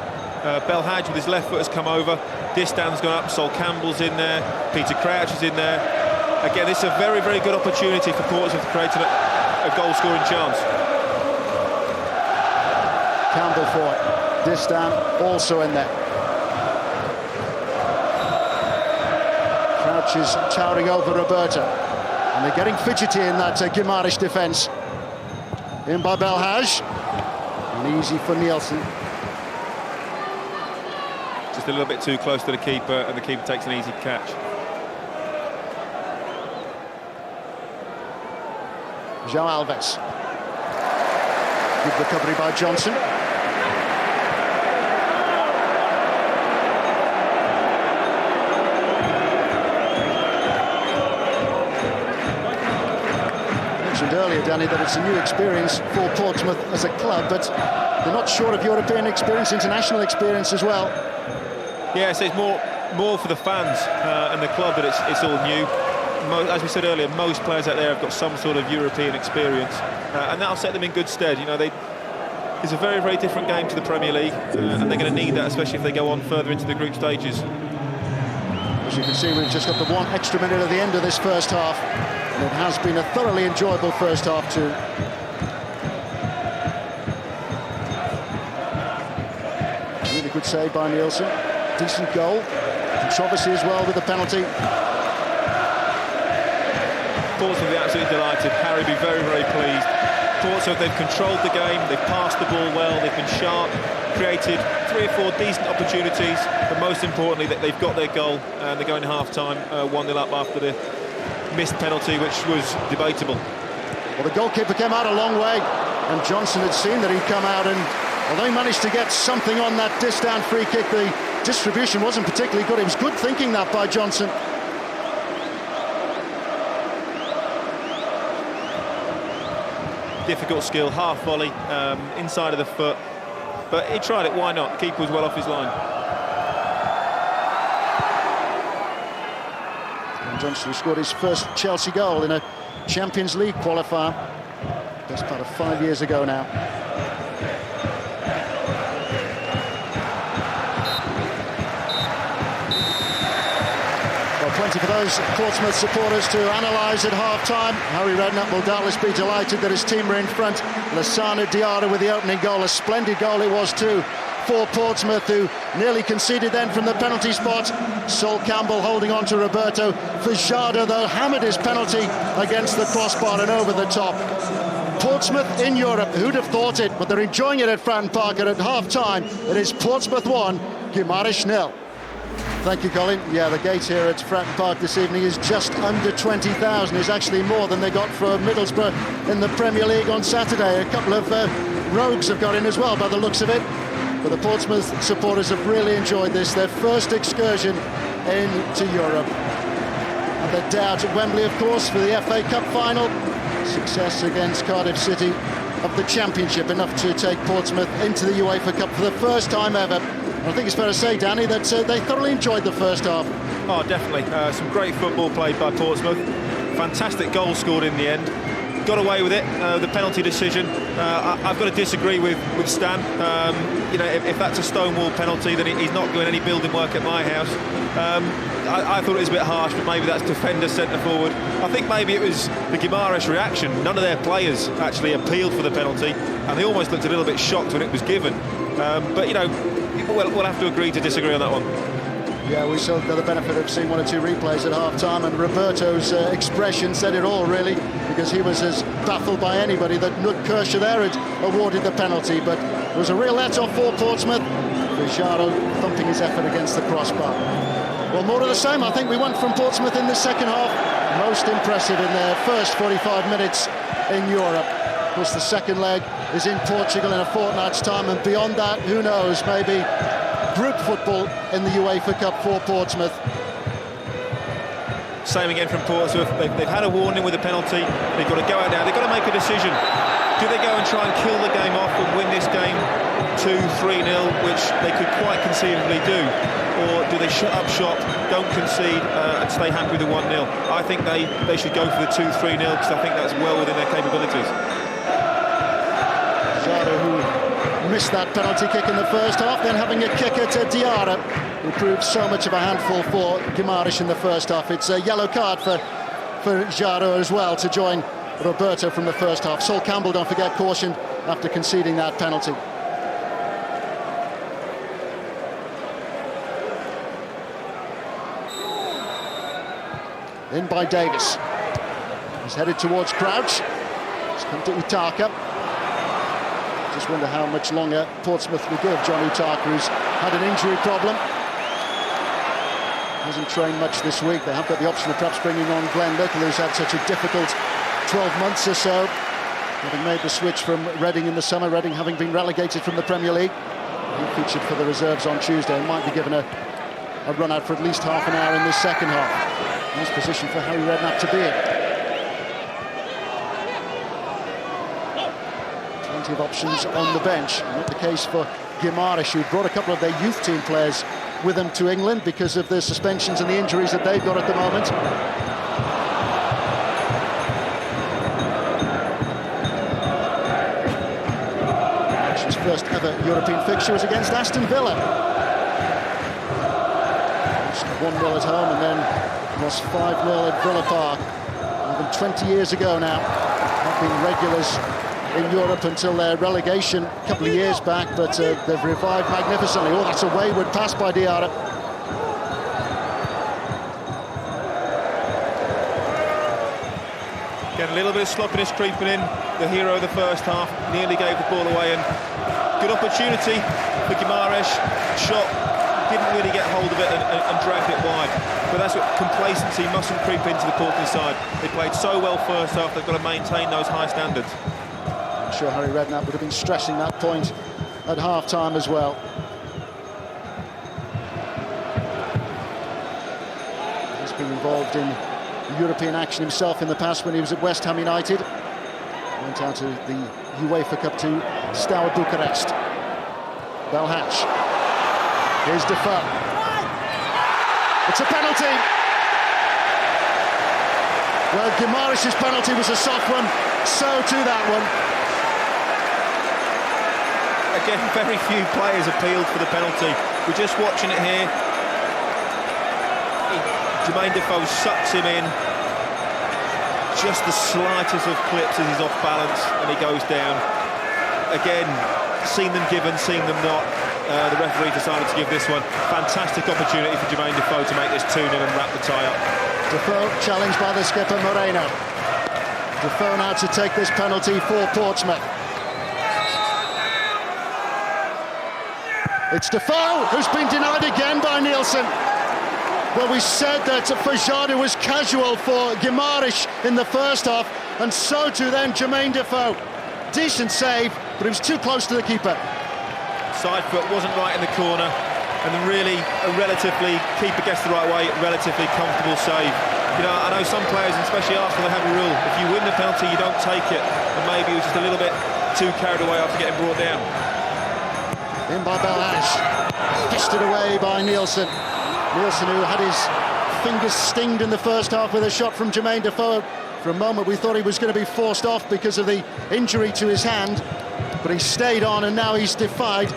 B: Belhaj with his left foot has come over. Distan's gone up. Sol Campbell's in there. Peter Crouch is in there. Again, it's a very, very good opportunity for Portsmouth to create a goal-scoring chance.
A: for Distan, also in there. Crouch is towering over Roberto, and they're getting fidgety in that Guimaraes defence. In by Belhaj, and easy for Nielsen.
B: Just a little bit too close to the keeper, and the keeper takes an easy catch.
A: João Alves. Good recovery by Johnson. Mentioned earlier, Danny, that it's a new experience for Portsmouth as a club, but they're not short of European experience, international experience as well.
B: Yeah, so it's more for the fans and the club that it's all new. As we said earlier, most players out there have got some sort of European experience, and that'll set them in good stead. You know, it's a very, very different game to the Premier League, and they're going to need that, especially if they go on further into the group stages.
A: As you can see, we've just got the one extra minute at the end of this first half, and it has been a thoroughly enjoyable first half too. Really good save by Nielsen. Decent goal. Controversy as well with the penalty.
B: Portsmouth will be absolutely delighted. Harry will be very, very pleased. Portsmouth, they've controlled the game, they've passed the ball well, they've been sharp, created 3 or 4 decent opportunities, but most importantly, that they've got their goal, and they're going to half-time 1-0 up after the missed penalty, which was debatable.
A: Well, the goalkeeper came out a long way, and Johnson had seen that he'd come out, and although he managed to get something on that distant free kick, the distribution wasn't particularly good. It was good thinking that by Johnson.
B: Difficult skill, half volley, inside of the foot, but he tried it, why not? The keeper was well off his line.
A: And Johnson scored his first Chelsea goal in a Champions League qualifier, best part of 5 years ago now. Plenty for those Portsmouth supporters to analyse at half-time. Harry Redknapp will doubtless be delighted that his team were in front. Lassana, Diarra with the opening goal. A splendid goal it was too for Portsmouth, who nearly conceded then from the penalty spot. Sol Campbell holding on to Roberto. Fajardo, though, hammered his penalty against the crossbar and over the top. Portsmouth in Europe, who'd have thought it? But they're enjoying it at Fratton Park, and at half-time it is Portsmouth 1, Guimaraes 0. Thank you, Colin. Yeah, the gate here at Fratton Park this evening is just under 20,000. It's actually more than they got for Middlesbrough in the Premier League on Saturday. A couple of rogues have got in as well, by the looks of it. But the Portsmouth supporters have really enjoyed this, their first excursion into Europe. And they're down at Wembley, of course, for the FA Cup final. Success against Cardiff City of the Championship, enough to take Portsmouth into the UEFA Cup for the first time ever. I think it's fair to say, Danny, that they thoroughly enjoyed the first half.
B: Oh, definitely. Some great football played by Portsmouth. Fantastic goal scored in the end. Got away with it, the penalty decision. I've got to disagree with Stan. You know, if that's a stonewall penalty, then he's not doing any building work at my house. I thought it was a bit harsh, but maybe that's defender centre forward. I think maybe it was the Guimaraes reaction. None of their players actually appealed for the penalty, and they almost looked a little bit shocked when it was given. But, you know, we'll have to agree to disagree on that one.
A: Yeah, we still got the benefit of seeing 1 or 2 replays at half-time, and Roberto's expression said it all, really, because he was as baffled by anybody that Nud Kershaw there had awarded the penalty. But it was a real let-off for Portsmouth. Fajardo thumping his effort against the crossbar. Well, more of the same. I think we went from Portsmouth in the second half. Most impressive in their first 45 minutes in Europe. Of course, the second leg is in Portugal in a fortnight's time, and beyond that, who knows, maybe group football in the UEFA Cup for Portsmouth.
B: Same again from Portsmouth. They've had a warning with a penalty. They've got to go out now. They've got to make a decision. Do they go and try and kill the game off and win this game 2-3-0, which they could quite conceivably do? Or do they shut up shop, don't concede, and stay happy with the 1-0? I think they should go for the 2-3-0, because I think that's well within their capabilities.
A: Fajardo, who missed that penalty kick in the first half, then having a kick at Diarra, who proved so much of a handful for Guimaraes in the first half. It's a yellow card for Fajardo as well to join Roberto from the first half. Sol Campbell, don't forget, cautioned after conceding that penalty. In by Davis. He's headed towards Crouch. He's come to Utaka. Just wonder how much longer Portsmouth will give John Utaka, who's had an injury problem. Hasn't trained much this week. They have got the option of perhaps bringing on Glenn Little, who's had such a difficult 12 months or so, having made the switch from Reading in the summer, Reading having been relegated from the Premier League. He featured for the reserves on Tuesday and might be given a run out for at least half an hour in this second half. Nice position for Harry Redknapp to be in. Plenty of options on the bench. Not the case for Guimaraes, who brought a couple of their youth team players with them to England because of the suspensions and the injuries that they've got at the moment. His first ever European fixture was against Aston Villa. 1-0 at home and then lost 5-0 at Villa Park. More than 20 years ago now. Have been regulars in Europe until their relegation a couple of years back, but they've revived magnificently. Oh, that's a wayward pass by Diarra.
B: Again, a little bit of sloppiness creeping in. The hero of the first half nearly gave the ball away, and good opportunity for Guimaraes. Shot, didn't really get hold of it and dragged it wide. But that's what complacency mustn't creep into the Portsmouth side. They played so well first half, they've got to maintain those high standards.
A: I'm sure Harry Redknapp would have been stressing that point at half-time as well. He's been involved in European action himself in the past when he was at West Ham United. Went out to the UEFA Cup to Steaua Bucharest. Belhatch. Here's Defoe. It's a penalty. Well, Guimaraes' penalty was a soft one, so too that one.
B: Again, very few players appealed for the penalty. We're just watching it here. Jermain Defoe sucks him in. Just the slightest of clips as he's off balance and he goes down. Again, seen them given, seen them not. The referee decided to give this one. Fantastic opportunity for Jermain Defoe to make this 2-0 and wrap the tie up.
A: Defoe challenged by the skipper Moreno. Defoe now to take this penalty for Portsmouth. It's Defoe who's been denied again by Nielsen. Well, we said that Fajardo was casual for Guimaraes in the first half, and so too then Jermain Defoe. Decent save, but it was too close to the keeper.
B: Side foot wasn't right in the corner, and then really a relatively, keeper gets the right way, relatively comfortable save. You know, I know some players, and especially Arsenal, they have a rule. If you win the penalty, you don't take it, and maybe he was just a little bit too carried away after getting brought down.
A: In by Belhatch, fisted away by Nielsen. Nielsen, who had his fingers stinged in the first half with a shot from Jermain Defoe. For a moment we thought he was going to be forced off because of the injury to his hand, but he stayed on and now he's defied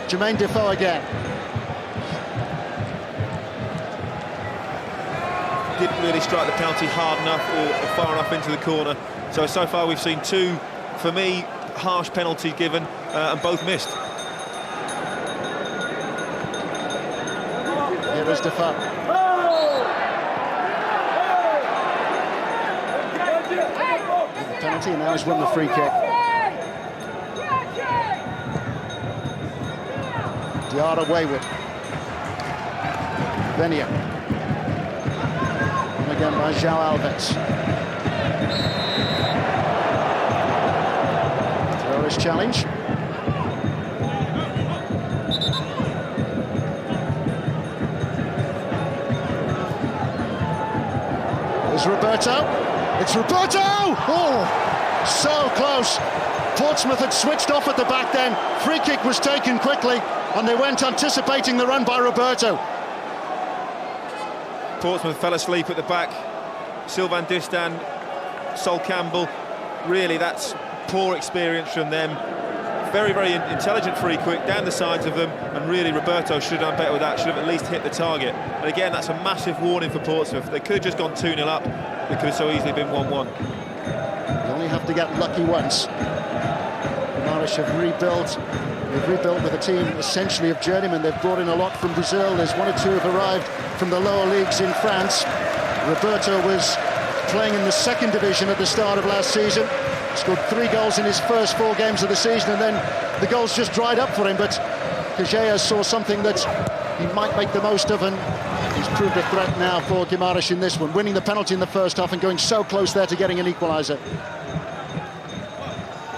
A: Jermain Defoe again.
B: Didn't really strike the penalty hard enough or far enough into the corner. So far we've seen two, for me, harsh penalties given and both missed.
A: Here is Defoe. The penalty, and now he's won the free kick. Diarra wayward. Venia. And again by João Alves. Thrower's challenge. It's Roberto. It's Roberto! Oh, so close. Portsmouth had switched off at the back then. Free kick was taken quickly, and they went anticipating the run by Roberto.
B: Portsmouth fell asleep at the back. Sylvain Distin, Sol Campbell. Really, that's poor experience from them. Very, very intelligent free kick down the sides of them, and really Roberto should have done better with that, should have at least hit the target. And again, that's a massive warning for Portsmouth. They could have just gone 2-0 up. It could have so easily been 1-1.
A: You only have to get lucky once. Guimaraes have rebuilt. They've rebuilt with a team essentially of journeymen. They've brought in a lot from Brazil. There's one or two have arrived from the lower leagues in France. Roberto was playing in the second division at the start of last season. Scored 3 goals in his first 4 games of the season, and then the goals just dried up for him. But Kajaya saw something that he might make the most of, and he's proved a threat now for Guimaraes in this one, winning the penalty in the first half and going so close there to getting an equaliser.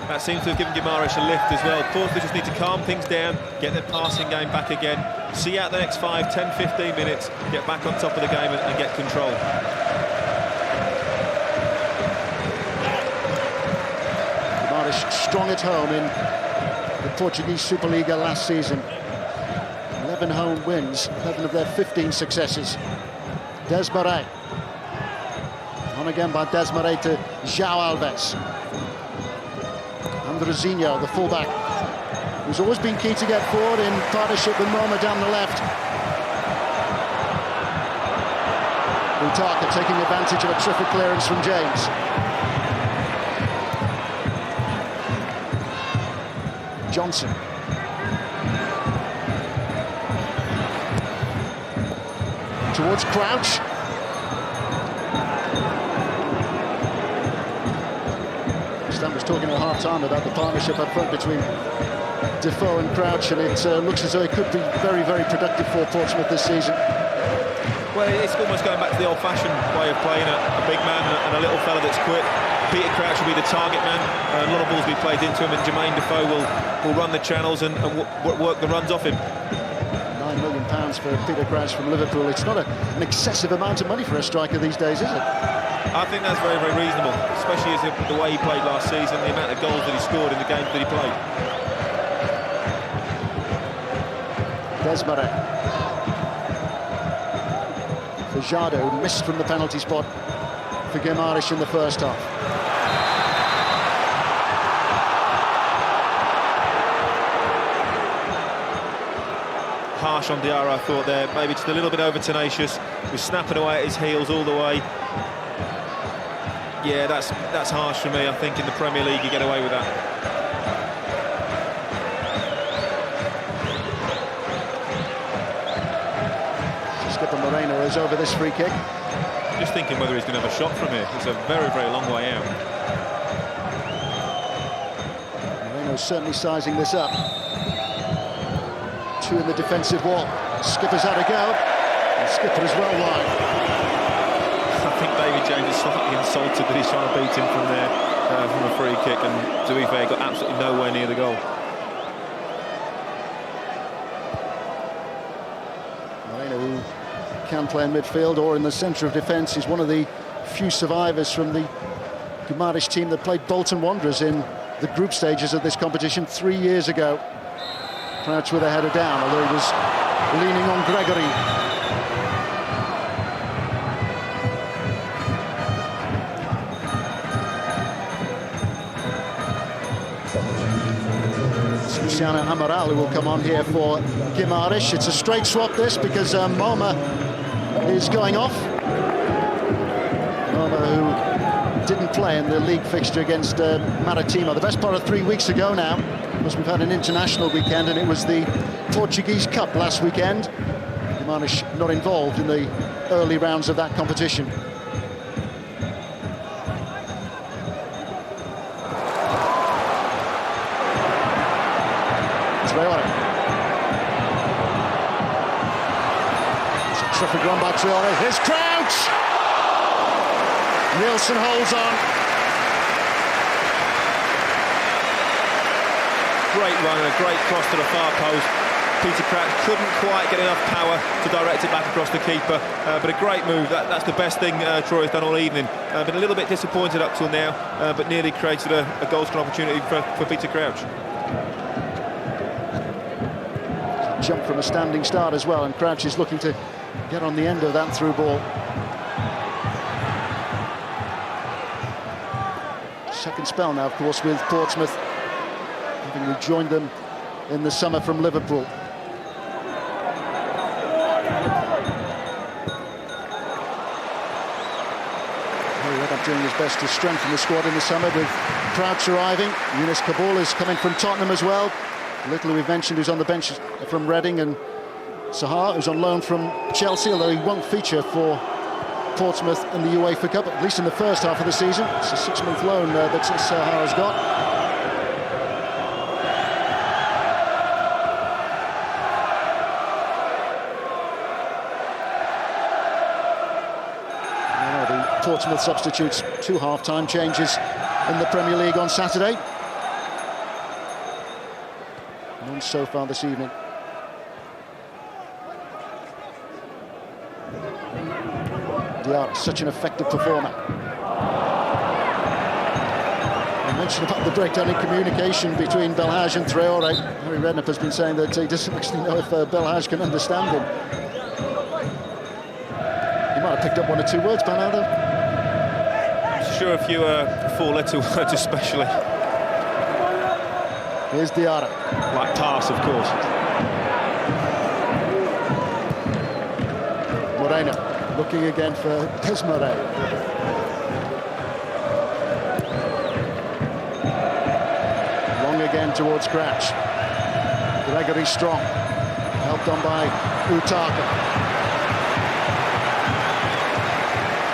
B: That seems to have given Guimaraes a lift as well. Portsmouth just need to calm things down, get their passing game back again, see out the next 5, 10, 15 minutes, get back on top of the game and get control.
A: Strong at home in the Portuguese Superliga last season. 11 home wins, 11 of their 15 successes. Desmarais. On again by Desmarais to João Alves. Andrezinho, the fullback, who's always been key to get forward in partnership with Moma down the left. Utaka taking advantage of a terrific clearance from James. Johnson. Towards Crouch. Stan was talking at half-time about the partnership up front between Defoe and Crouch, and it looks as though it could be very, very productive for Portsmouth this season.
B: Well, it's almost going back to the old-fashioned way of playing a big man and a little fella that's quick. Peter Crouch will be the target man. A lot of balls will be played into him, and Jermain Defoe will run the channels and work the runs off him.
A: £9 million for Peter Crouch from Liverpool. It's not an excessive amount of money for a striker these days, is it?
B: I think that's very, very reasonable, especially as the way he played last season, the amount of goals that he scored in the games that he played.
A: Desmarais. Fajardo, who missed from the penalty spot for Guimaraes in the first half.
B: Harsh on Diarra, I thought there, maybe just a little bit over tenacious, was snapping away at his heels all the way. Yeah, that's harsh for me. I think in the Premier League you get away with that.
A: Skipper Moreno is over this free kick.
B: Just thinking whether he's going to have a shot from here. It's a very, very long way out.
A: Moreno's certainly sizing this up. 2 in the defensive wall. Skipper's had a go, and Skipper is well wide.
B: I think David James is slightly insulted that he's trying to beat him from there, from a free kick, and to be fair, got absolutely nowhere near the goal.
A: Moreno, who can play in midfield or in the centre of defence, is one of the few survivors from the Guimaraes team that played Bolton Wanderers in the group stages of this competition 3 years ago. Crouch with a header down, although he was leaning on Gregory. It's Luciano Amaral who will come on here for Guimaraes. It's a straight swap this, because Moma is going off. Moma, who didn't play in the league fixture against Maritimo the best part of 3 weeks ago now, because we've had an international weekend, and it was the Portuguese Cup last weekend. Guimaraes not involved in the early rounds of that competition. Traore. It's a terrific run by Traore. Here's Crouch! Nielsen holds on.
B: Great run and a great cross to the far post. Peter Crouch couldn't quite get enough power to direct it back across the keeper, but a great move. That's the best thing Troy's done all evening. Been a little bit disappointed up till now, but nearly created a goal-scoring opportunity for Peter Crouch.
A: Jump from a standing start as well, and Crouch is looking to get on the end of that through ball. Second spell now, of course, with Portsmouth, having rejoined them in the summer from Liverpool. He ended up doing his best to strengthen the squad in the summer, with Crouch arriving. Yunus Kabul is coming from Tottenham as well. Little we've mentioned who's on the bench from Reading, and Sahar, who's on loan from Chelsea, although he won't feature for Portsmouth in the UEFA Cup, at least in the first half of the season. It's a 6-month loan that Sahara's got. Portsmouth substitutes 2 half-time changes in the Premier League on Saturday. None so far this evening. Diarra, such an effective performer. I mentioned about the breakdown in communication between Belhaj and Traore. Harry Redknapp has been saying that he doesn't actually know if Belhaj can understand him. He might have picked up 1 or 2 words by now, though.
B: Sure, a few 4-letter words especially.
A: Here's Diarra.
B: Like pass, of course.
A: Moreno looking again for Desmarais. Long again towards Crouch. Gregory strong. Helped on by Utaka.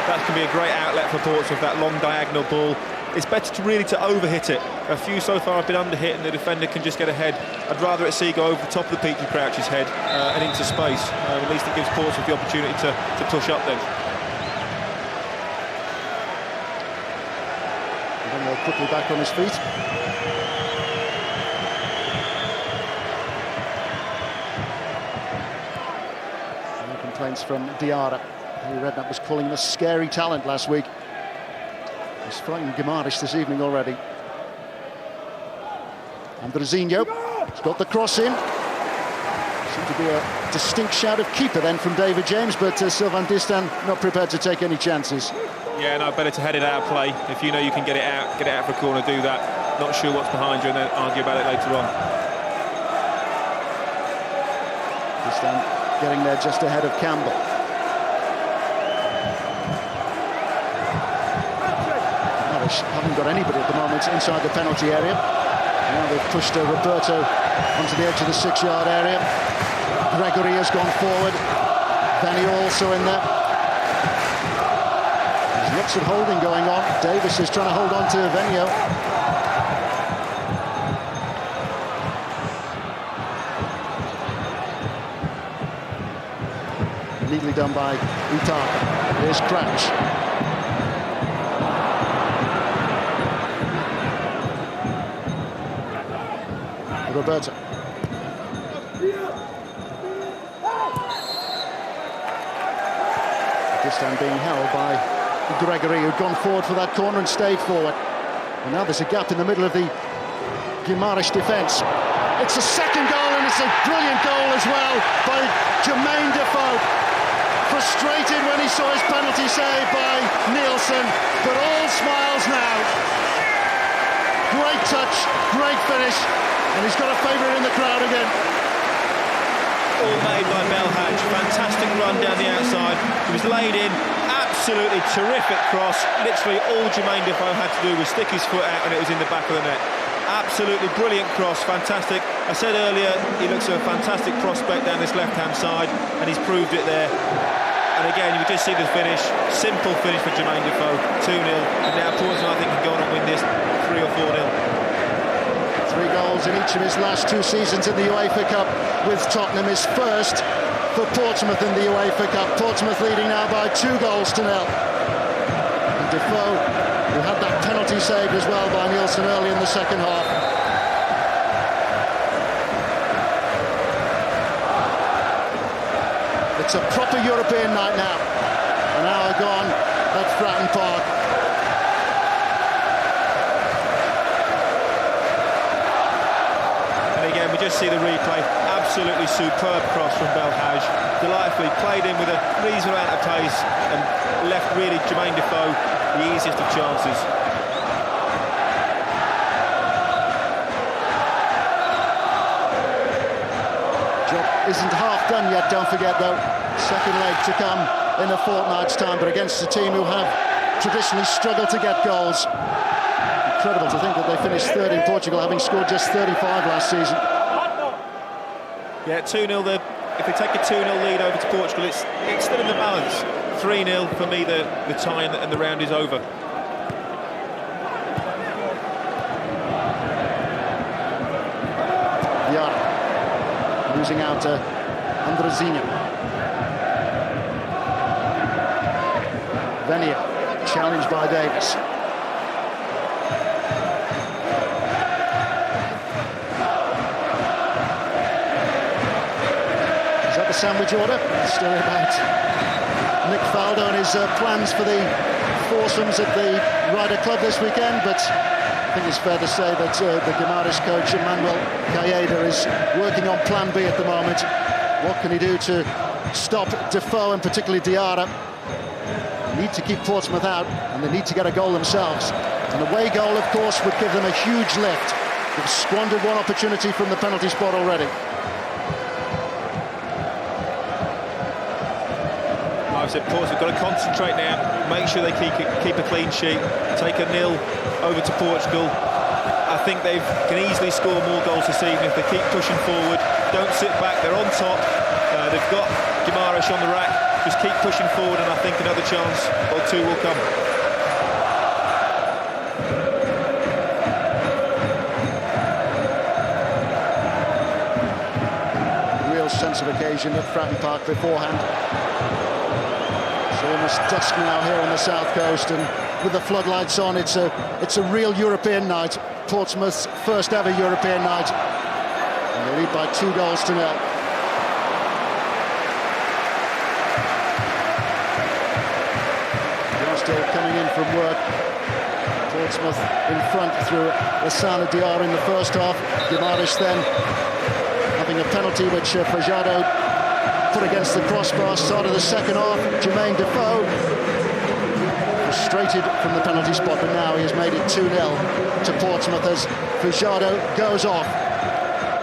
B: That can be a great outlet for Portsmouth, that long diagonal ball. It's better to really overhit it. A few so far have been underhit and the defender can just get ahead. I'd rather it see go over the top of the Peaky Crouch's head and into space. At least it gives Portsmouth the opportunity to push up then.
A: And then they're quickly back on his feet. No complaints from Diarra. Harry Redknapp was calling him a scary talent last week. He's frightened Guimaraes this evening already. Andrezinho has got the cross in. Seemed to be a distinct shout of keeper then from David James, but Sylvain Distin not prepared to take any chances.
B: Yeah, no, better to head it out of play. If you know you can get it out for a corner, do that. Not sure what's behind you and then argue about it later on.
A: Distin getting there just ahead of Campbell. Haven't got anybody at the moment inside the penalty area. Now they've pushed Roberto onto the edge of the 6-yard area. Gregory has gone forward. Vanny also in there. There's lots of holding going on. Davis is trying to hold on to Venio. Neatly done by Utaka. Here's Crouch. Roberto. This time being held by Gregory, who'd gone forward for that corner and stayed forward. And now there's a gap in the middle of the Guimaraes defence. It's a second goal, and it's a brilliant goal as well by Jermain Defoe. Frustrated when he saw his penalty save by Nielsen, but all smiles now. Great touch, great finish. And he's got a favourite in the crowd again.
B: All made by Belhaj. Fantastic run down the outside. He was laid in. Absolutely terrific cross. Literally all Jermain Defoe had to do was stick his foot out and it was in the back of the net. Absolutely brilliant cross. Fantastic. I said earlier, he looks a fantastic prospect down this left-hand side and he's proved it there. And again, you just see the finish. Simple finish for Jermain Defoe. 2-0. And now Portsmouth, I think, can go on and win this 3 or 4-0.
A: 3 goals in each of his last 2 seasons in the UEFA Cup with Tottenham. His first for Portsmouth in the UEFA Cup. Portsmouth leading now by 2 goals to 0. And Defoe, who had that penalty saved as well by Nielsen early in the second half. It's a proper European night now. An hour gone at Fratton Park.
B: We just see the replay. Absolutely superb cross from Belhaj. Delightfully played in with a reasonable amount of pace and left really Jermain Defoe the easiest of chances.
A: Job isn't half done yet, don't forget though. Second leg to come in a fortnight's time, but against a team who have traditionally struggled to get goals. Incredible to think that they finished 3rd in Portugal, having scored just 35 last season.
B: Yeah, 2-0 there. If they take a 2-0 lead over to Portugal, it's still in the balance. 3-0 for me, the tie and the round is over.
A: Diarra losing out to Andrezinho. Venia challenged by Davis. Is that the sandwich order? Story about Nick Faldo and his plans for the foursomes at the Ryder Club this weekend, but I think it's fair to say that the Guimaraes coach, Emmanuel Calleida, is working on plan B at the moment. What can he do to stop Defoe and particularly Diarra? They need to keep Portsmouth out, and they need to get a goal themselves. An away goal, of course, would give them a huge lift. They've squandered one opportunity from the penalty spot already.
B: I've said Portsmouth got to concentrate now, make sure they keep a clean sheet, take a 0 over to Portugal. I think they can easily score more goals this evening if they keep pushing forward, don't sit back, they're on top, they've got Guimaraes on the rack, just keep pushing forward, and I think another chance or two will come.
A: Real sense of occasion at Fratton Park beforehand. It's almost dusk now here on the south coast, and with the floodlights on, it's a real European night. Portsmouth's first ever European night, and they lead by 2-0. They're still coming in from work. Portsmouth in front through Lassana, Diarra in the first half. Guimaraes then having a penalty which Fajado put against the crossbar. Start of the second half, Jermain Defoe frustrated from the penalty spot, but now he has made it 2-0 to Portsmouth as Fajado goes off.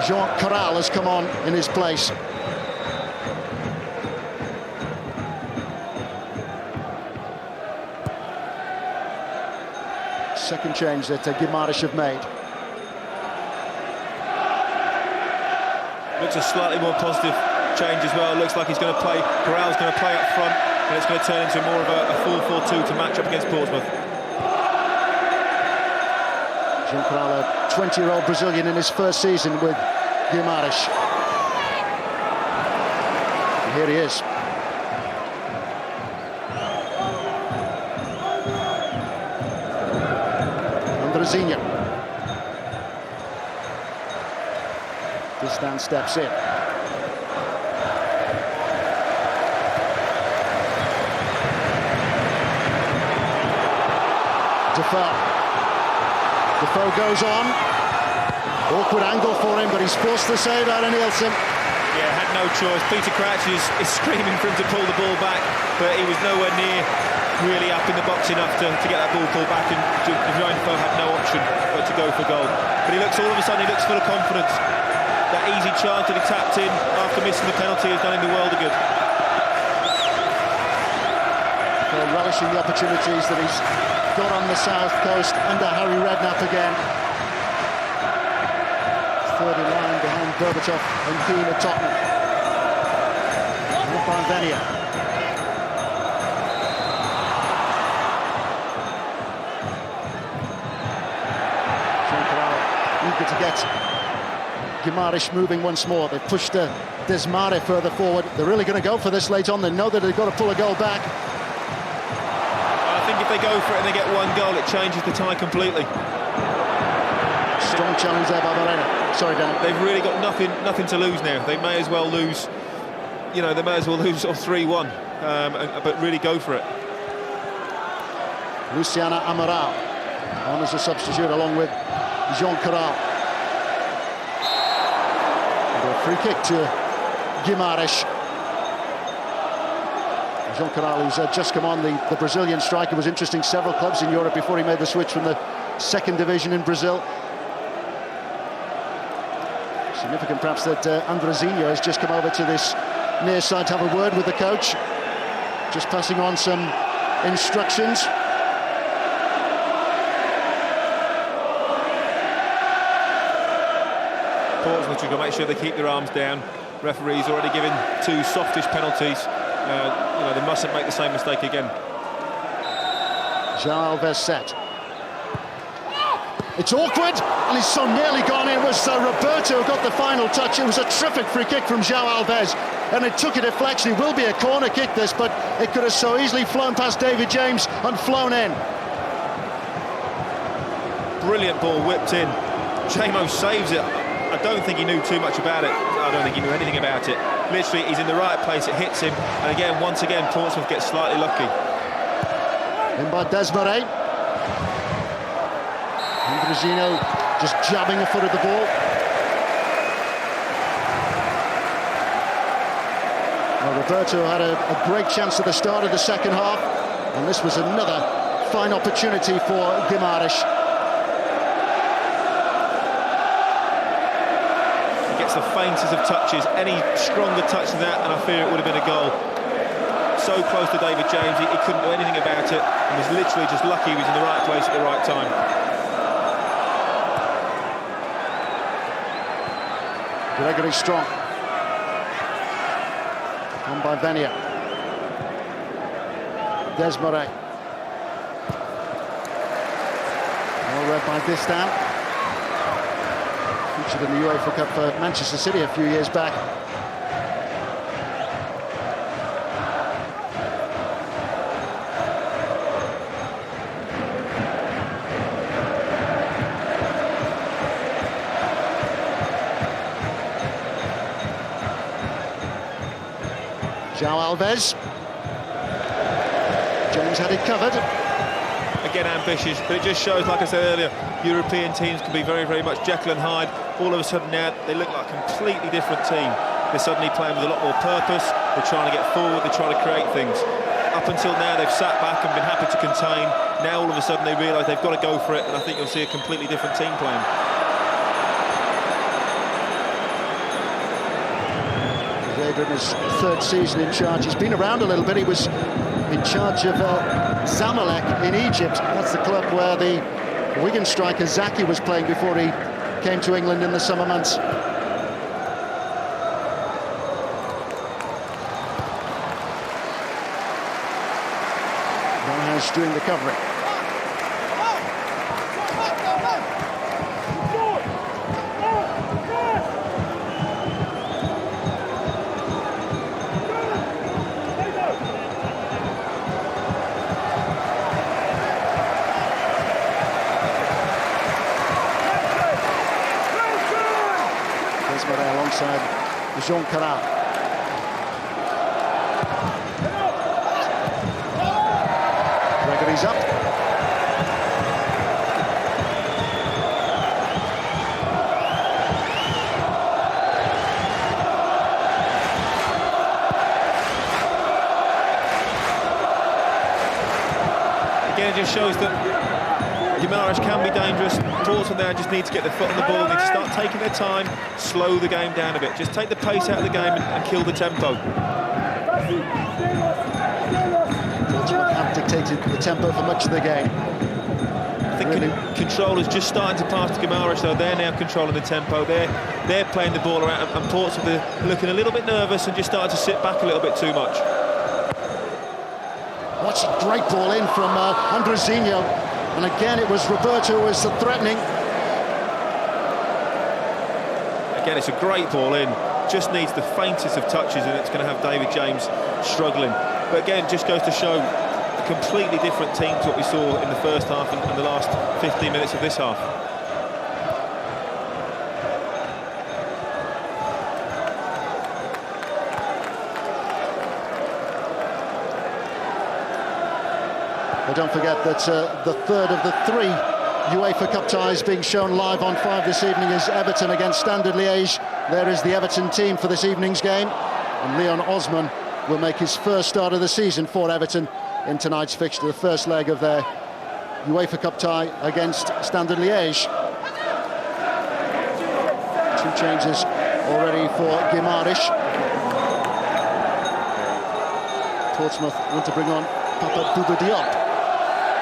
A: Jean Corral has come on in his place. Second change that Guimaraes have made.
B: Looks a slightly more positive change as well. Looks like he's going to play, Corral's going to play up front, and it's going to turn into more of a 4-4-2 to match up against Portsmouth.
A: Jean Corral, a 20-year-old Brazilian in his first season with Guimaraes. And here he is. Andrezinho. Distan steps in. Defoe goes on. Awkward angle for him, but he's forced the save out of Nielsen.
B: Yeah, had no choice. Peter Crouch is screaming for him to pull the ball back, but he was nowhere near really up in the box enough to get that ball pulled back, and Jermain Defoe had no option but to go for goal. But he looks, all of a sudden, he looks full of confidence. That easy chance that he tapped in after missing the penalty has done him the world of good.
A: Well, relishing the opportunities that he's got on the south coast under Harry Redknapp again. Third in line behind Berbatov and Keane at Tottenham. Not by Venia. Jean Corral eager to get Guimaraes moving once more. They've pushed Desmare further forward. They're really going to go for this late on. They know that they've got to pull a goal back.
B: I think if they go for it and they get one goal, it changes the tie completely.
A: Strong challenge there by Moreno. Sorry, Dan.
B: They've really got nothing to lose now. They may as well lose, you know, they may as well lose sort of 3-1, but really go for it.
A: Luciana Amaral on as a substitute along with Jean Corral. A free kick to Guimaraes. Jean Corral, who's just come on, the Brazilian striker, was interesting several clubs in Europe before he made the switch from the second division in Brazil. Significant perhaps that Andrezinho has just come over to this near side to have a word with the coach, just passing on some instructions. Portsmouth,
B: you've got to make sure they keep their arms down. Referee's already given 2 softish penalties. They mustn't make the same mistake again.
A: João Alves set. It's awkward, and he's so nearly gone in. It was Roberto who got the final touch. It was a terrific free kick from João Alves, and it took a deflection. It will be a corner kick, this, but it could have so easily flown past David James and flown in.
B: Brilliant ball whipped in. Jamo saves it. I don't think he knew too much about it. I don't think he knew anything about it. Literally, he's in the right place, it hits him, and again, once again, Portsmouth gets slightly lucky.
A: In by Desmarais. Andrezino just jabbing a foot of the ball. Well, Roberto had a great chance at the start of the second half, and this was another fine opportunity for Guimaraes.
B: He gets the faintest of touches, any stronger touch than that, and I fear it would have been a goal. So close to David James, he couldn't do anything about it, and was literally just lucky he was in the right place at the right time.
A: Gregory Strong. On by Venia. Desmarais. Well read by Distan. Featured in the UEFA Cup for Manchester City a few years back. João Alves. James had it covered.
B: Again, ambitious, but it just shows, like I said earlier, European teams can be very, very much Jekyll and Hyde. All of a sudden now, they look like a completely different team. They're suddenly playing with a lot more purpose. They're trying to get forward, they're trying to create things. Up until now, they've sat back and been happy to contain. Now, all of a sudden, they realise they've got to go for it, and I think you'll see a completely different team playing.
A: In his third season in charge, he's been around a little bit. He was in charge of Zamalek in Egypt. That's the club where the Wigan striker Zaki was playing before he came to England in the summer months. Guimaraes doing the covering. Alongside Jean Caral. Gregory's up.
B: Again, it just shows that Guimaraes can be dangerous. Portsmouth now just need to get their foot on the ball, need to start taking their time, slow the game down a bit, just take the pace out of the game and kill the tempo.
A: Portsmouth have dictated the tempo for much of the game.
B: I think control is just starting to pass to Guimaraes, though. They're now controlling the tempo. They're playing the ball around, and Portsmouth are looking a little bit nervous and just starting to sit back a little bit too much.
A: What's a great ball in from Andrezino. And again, it was Roberto who was threatening.
B: Again, it's a great ball in. Just needs the faintest of touches, and it's going to have David James struggling. But again, just goes to show a completely different team to what we saw in the first half and the last 15 minutes of this half.
A: But don't forget that the third of the three UEFA Cup ties being shown live on 5 this evening is Everton against Standard Liège. There is the Everton team for this evening's game, and Leon Osman will make his first start of the season for Everton in tonight's fixture, the first leg of their UEFA Cup tie against Standard Liège. 2 changes already for Guimaraes. Portsmouth want to bring on Papa Bouba Diop.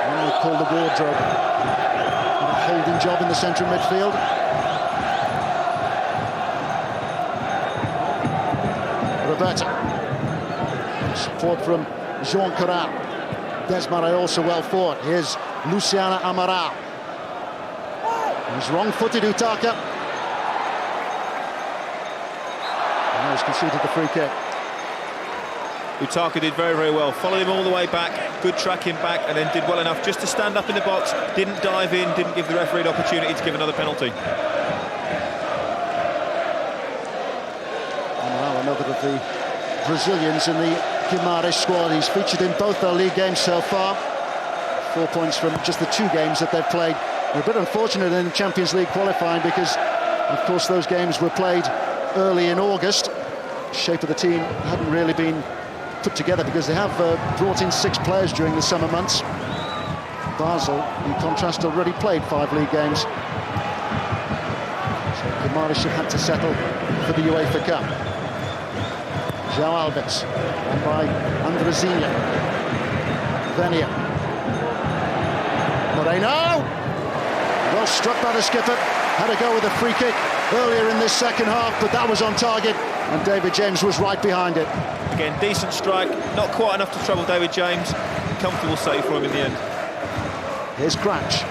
A: And they call the wardrobe. A holding job in the central midfield. Roberto. Support from Jean Corral. Desmarais also well fought. Here's Luciana Amaral. He's wrong-footed, Utaka. And now he's conceded the free kick.
B: Utaka did very, very well. Followed him all the way back, good tracking back, and then did well enough just to stand up in the box. Didn't dive in, didn't give the referee an opportunity to give another penalty.
A: Amaral, another of the Brazilians in the Guimaraes squad. He's featured in both their league games so far. 4 points from just the 2 games that they've played. They're a bit unfortunate in the Champions League qualifying because, of course, those games were played early in August. The shape of the team hadn't really been put together because they have brought in 6 players during the summer months. Basel, in contrast, already played 5 league games. So Guimaraes have had to settle for the UEFA Cup. João Alves, and by Andrezinha. Venia. Moreno! Well struck by the skipper. Had to go with a free kick earlier in this second half, but that was on target, and David James was right behind it.
B: Again, decent strike, not quite enough to trouble David James. Comfortable save for him in the end.
A: Here's Crouch.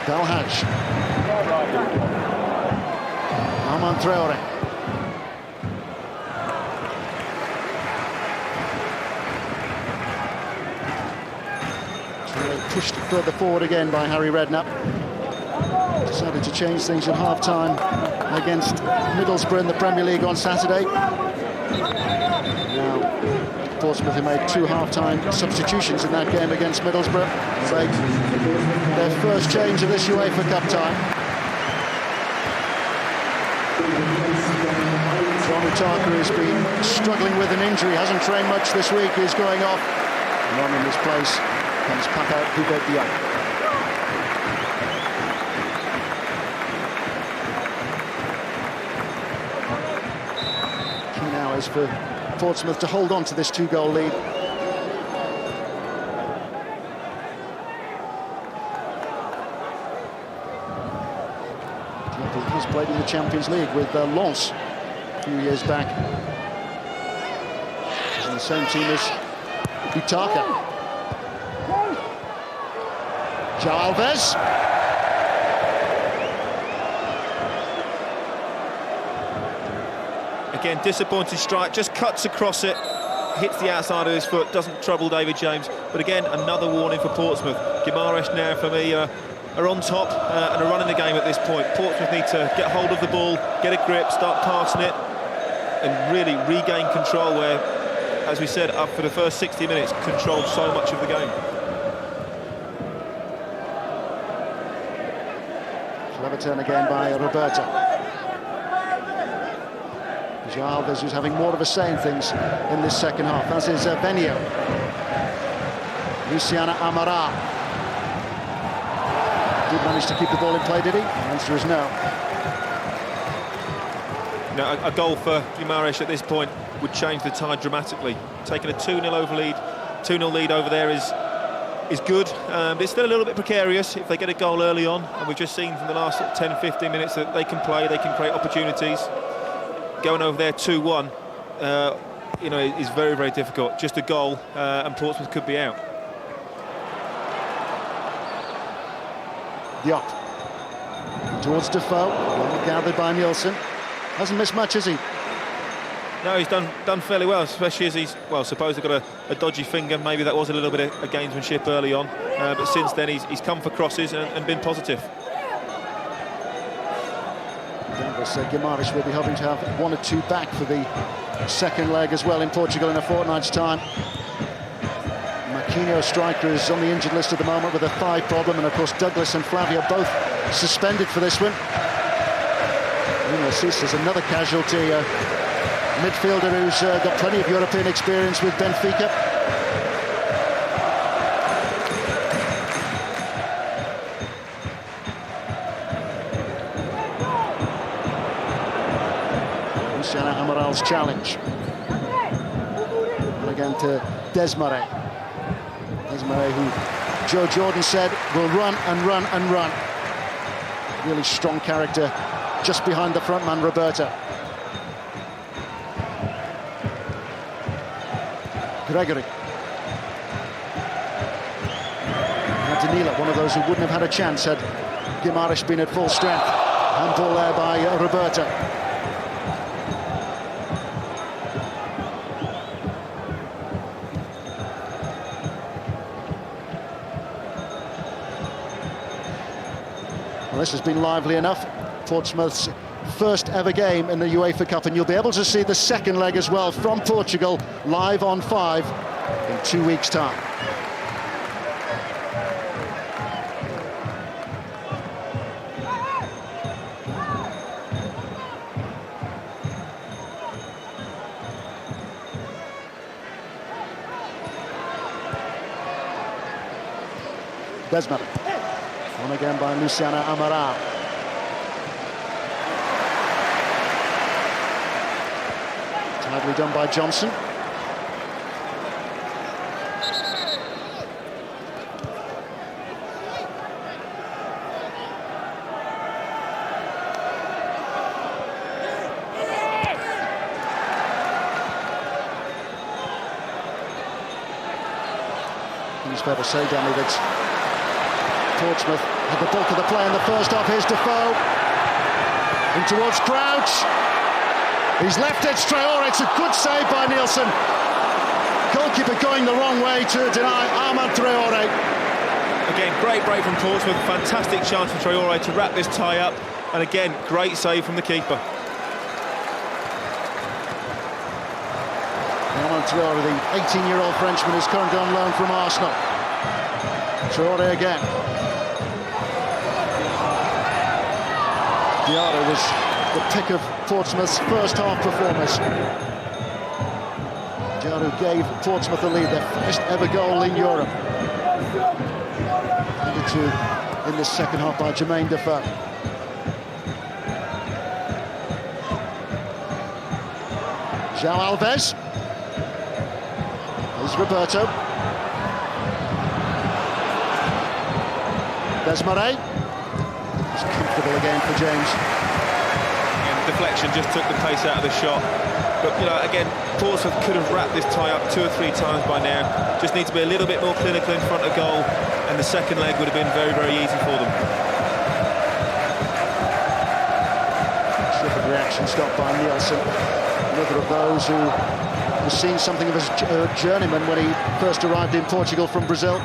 A: Belhaj. Armand Traoré. Pushed further forward again by Harry Redknapp. Decided to change things at half-time against Middlesbrough in the Premier League on Saturday. Now, Portsmouth have made 2 half-time substitutions in that game against Middlesbrough. Make their first change of this UEFA Cup time. Utaka has been struggling with an injury, hasn't trained much this week, is going off. And on in his place comes Papa Hubert Diop. Key now is for Portsmouth to hold on to this 2-goal lead. Diop has played in the Champions League with Lens a few years back. He's in the same team as Utaka. João Alves.
B: Again, disappointing strike, just cuts across it, hits the outside of his foot, doesn't trouble David James. But again, another warning for Portsmouth. Guimaraes now, for me, are on top and are running the game at this point. Portsmouth need to get hold of the ball, get a grip, start passing it, and really regain control where, as we said, up for the first 60 minutes, controlled so much of the game.
A: Clever turn again by Roberto. João Alves who's having more of a say in things in this second half, as is Benio. Luciana Amaral. Did manage to keep the ball in play, did he? The answer is no.
B: Now, a goal for Guimaraes at this point would change the tide dramatically. Taking a 2-0 lead over there is good. It's still a little bit precarious if they get a goal early on, and we've just seen from the last 10-15 minutes that they can play, they can create opportunities. Going over there 2-1, is very, very difficult. Just a goal, and Portsmouth could be out.
A: Diop towards Defoe, well gathered by Nielsen. Hasn't missed much, has he?
B: No, he's done fairly well, especially as he's, well, supposedly got a dodgy finger. Maybe that was a little bit of gamesmanship early on, but since then he's come for crosses and been positive.
A: Guimaraes will be hoping to have 1 or 2 back for the second leg as well in Portugal in a fortnight's time. Maquinho, striker, is on the injured list at the moment with a thigh problem, and of course Douglas and Flavio both suspended for this one. Sis is another casualty, midfielder who's got plenty of European experience with Benfica. Luciana Amaral's challenge. And again to Desmarais. Desmarais, who Joe Jordan said will run and run and run. Really strong character just behind the front man, Roberto. Gregory. Danila, one of those who wouldn't have had a chance had Guimaraes been at full strength. Handball there by Roberto. Well, this has been lively enough. Portsmouth's first ever game in the UEFA Cup, and you'll be able to see the second leg as well from Portugal live on 5 in 2 weeks' time. Desmond. On again by Luciana Amaral. Tidily done by Johnson. It's fair to say, Danny, that Portsmouth had the bulk of the play in the first half. Here's Defoe. In towards Crouch. He's left it, Traore. It's a good save by Nielsen. Goalkeeper going the wrong way to deny Armand Traore.
B: Again, great break from Portsmouth. Fantastic chance for Traore to wrap this tie up. And again, great save from the keeper.
A: Armand Traore, the 18-year-old Frenchman, is currently on loan from Arsenal. Traore again. Diarra was the pick of Portsmouth's first half performance. Diarra gave Portsmouth the lead, their first ever goal in Europe. Handed to in the second half by Jermain Defoe. João Alves. There's Roberto. Desmarais. It's comfortable again for James.
B: And deflection just took the pace out of the shot. But, you know, again, Portsmouth could have wrapped this tie up 2 or 3 times by now. Just need to be a little bit more clinical in front of goal, and the second leg would have been very, very easy for them.
A: Terrific reaction stopped by Nielsen. Another of those who has seen something of his journeyman when he first arrived in Portugal from Brazil.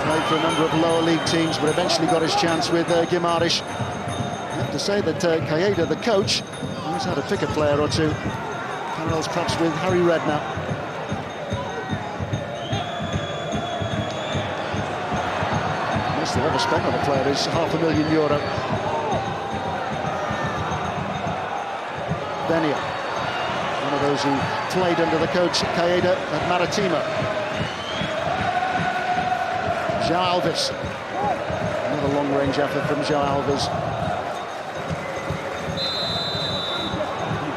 A: Played for a number of lower league teams, but eventually got his chance with Guimaraes. I have to say that Qaeda, the coach, knows how to pick a player or two. Parallels perhaps with Harry Redknapp. Most they've ever spent on a player is €500,000. Benia, one of those who played under the coach Qaeda at Maritimo. João Alves, another long-range effort from João Alves.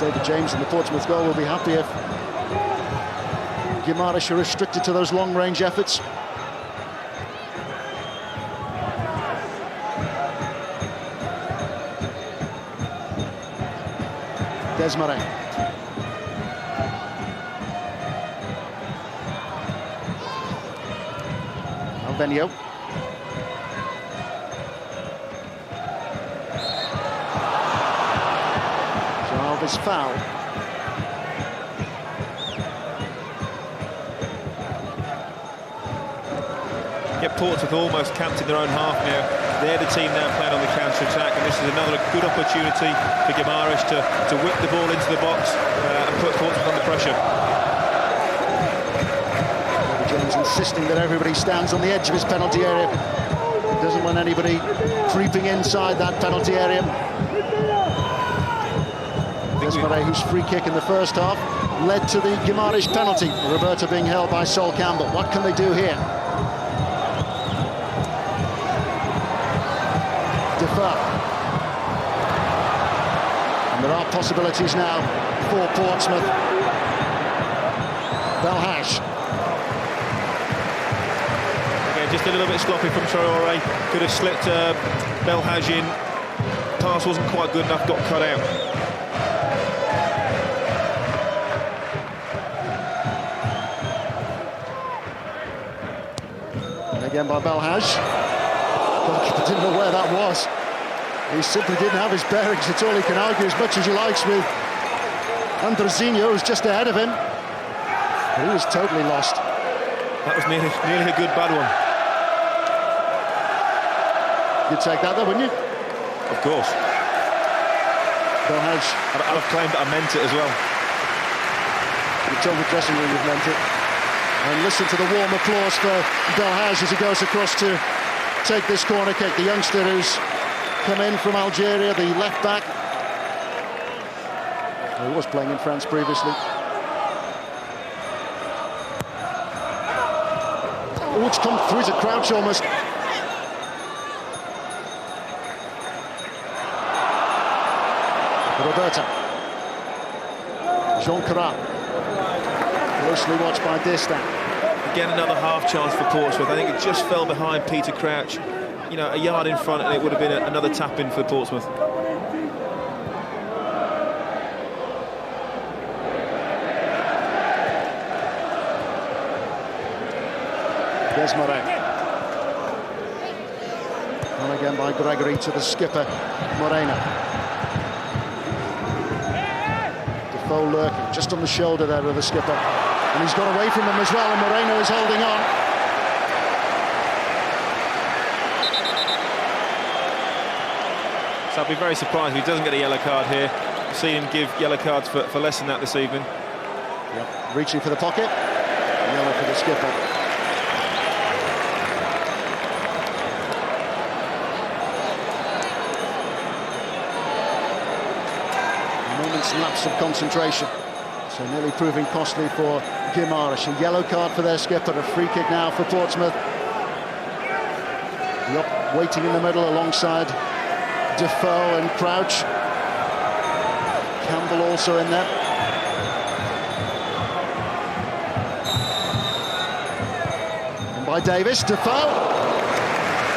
A: David James in the Portsmouth goal will be happy if Guimaraes are restricted to those long-range efforts. Desmarais. Albenio. Alves foul.
B: Yet Portsmouth almost camped in their own half now. They're the team now playing on the counter-attack, and this is another good opportunity for Guimaraes to whip the ball into the box and put Portsmouth under pressure.
A: James insisting that everybody stands on the edge of his penalty area. He doesn't want anybody creeping inside that penalty area. Desmarais, whose free kick in the first half led to the Guimaraes penalty. Roberto being held by Sol Campbell. What can they do here? Defoe. And there are possibilities now for Portsmouth. Belhaj.
B: Again, just a little bit sloppy from Traore. Could have slipped Belhaj in. Pass wasn't quite good enough, got cut out.
A: again by Belhaj. Goalkeeper didn't know where that was. He simply didn't have his bearings. It's all he can argue as much as he likes with Andrezinho, who's just ahead of him. But he was totally lost.
B: That was nearly a good bad one.
A: You'd take that though, wouldn't you?
B: Of course.
A: Belhaj.
B: I'd have claimed that I meant it as well.
A: You told the dressing room you've meant it. And listen to the warm applause for Belhaj as he goes across to take this corner kick. The youngster who's come in from Algeria, the left back. He was playing in France previously. Oh, it's come through to Crouch almost. Roberta. Jean Carat. Closely watched by Distan.
B: Again, another half chance for Portsmouth. I think it just fell behind Peter Crouch. You know, a yard in front, and it would have been another tap-in for Portsmouth.
A: Guimaraes. And again by Gregory to the skipper, Moreno. Defoe lurking, just on the shoulder there of the skipper. And he's got away from him as well, and Moreno is holding on.
B: So I'd be very surprised if he doesn't get a yellow card here. I've seen him give yellow cards for less than that this evening.
A: Yep. Reaching for the pocket. Yellow for the skipper. Lapse of concentration, so nearly proving costly for Guimaraes. A yellow card for their skipper, a free kick now for Portsmouth. Yep, waiting in the middle alongside Defoe and Crouch. Campbell also in there. And by Davis, Defoe.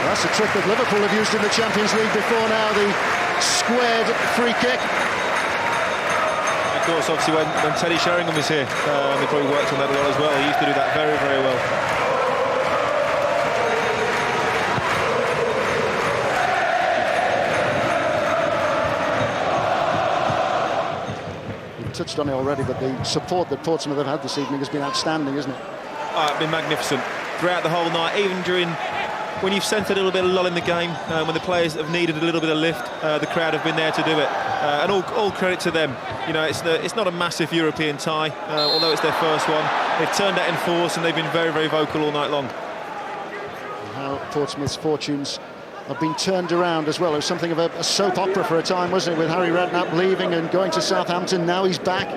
A: That's a trick that Liverpool have used in the Champions League before now, the squared free kick.
B: Of course, obviously when Teddy Sheringham was here, they probably worked on that a lot as well. He used to do that very, very well.
A: We've touched on it already, but the support that Portsmouth have had this evening has been outstanding, isn't it?
B: It's been magnificent throughout the whole night, even during when you've sensed a little bit of lull in the game, when the players have needed a little bit of lift, the crowd have been there to do it. And all credit to them. You know, it's not a massive European tie, although it's their first one. They've turned that in force, and they've been very, very vocal all night long.
A: And how Portsmouth's fortunes have been turned around as well. It was something of a soap opera for a time, wasn't it, with Harry Redknapp leaving and going to Southampton. Now he's back.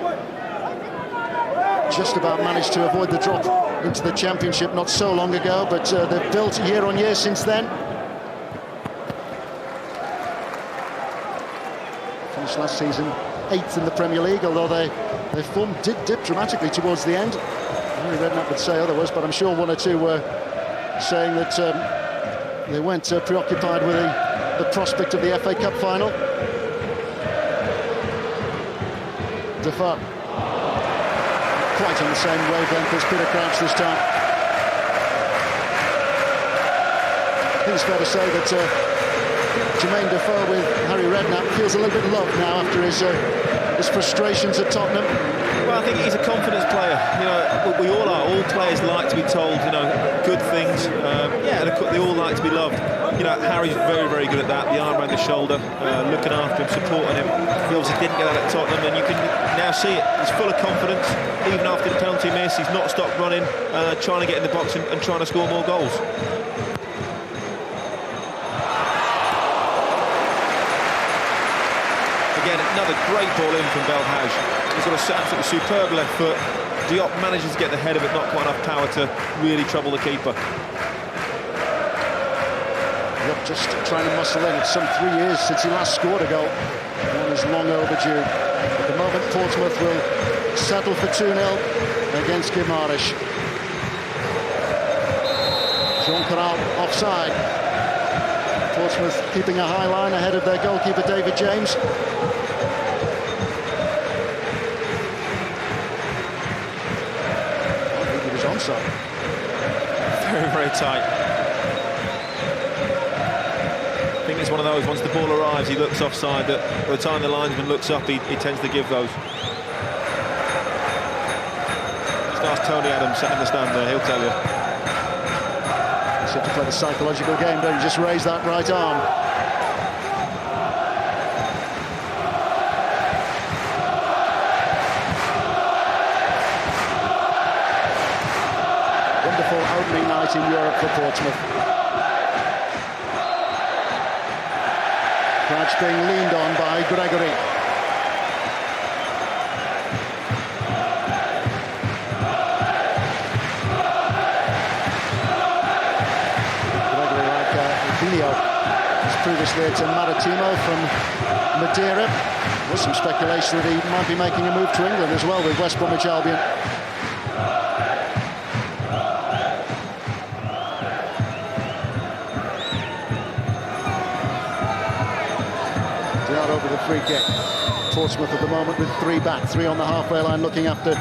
A: Just about managed to avoid the drop into the Championship not so long ago, but they've built year on year since then. Finished last season 8th in the Premier League, although their form did dip dramatically towards the end. Harry Redknapp would say otherwise, but I'm sure one or two were saying that they weren't preoccupied with the prospect of the FA Cup final. Defoe. Quite on the same wavelength as Peter Crouch this time. I think it's fair to say that Jermain Defoe with Harry Redknapp feels a little bit loved now after his frustrations at Tottenham.
B: Well, I think he's a confidence player. You know, we all are. All players like to be told, you know, good things. Yeah, they all like to be loved. You know, Harry's very, very good at that. The arm around the shoulder, looking after him, supporting him. He obviously didn't get that at Tottenham, and you can now see it. He's full of confidence. Even after the penalty miss, he's not stopped running, trying to get in the box and trying to score more goals. Again, another great ball in from Belhaj. He's got a absolutely superb left foot. Diop manages to get the head of it, not quite enough power to really trouble the keeper.
A: Diop just trying to muscle in. It's some 3 years since he last scored a goal. One is long overdue. At the moment, Portsmouth will settle for 2-0 against Guimaraes. Jean Carat offside. Portsmouth keeping a high line ahead of their goalkeeper David James. I think he was onside.
B: Very, very tight. think it's one of those, once the ball arrives, he looks offside, that by the time the linesman looks up, he tends to give those. Just ask Tony Adams, sat in the stand there, he'll tell you.
A: You have to play the psychological game, don't you? Just raise that right arm. Wonderful opening night in Europe for Portsmouth. Crouch being leaned on by Gregory. Previously to Maritimo from Madeira. There's some speculation that he might be making a move to England as well with West Bromwich Albion. Diarra over the free kick. Portsmouth at the moment with 3 back, 3 on the halfway line, looking after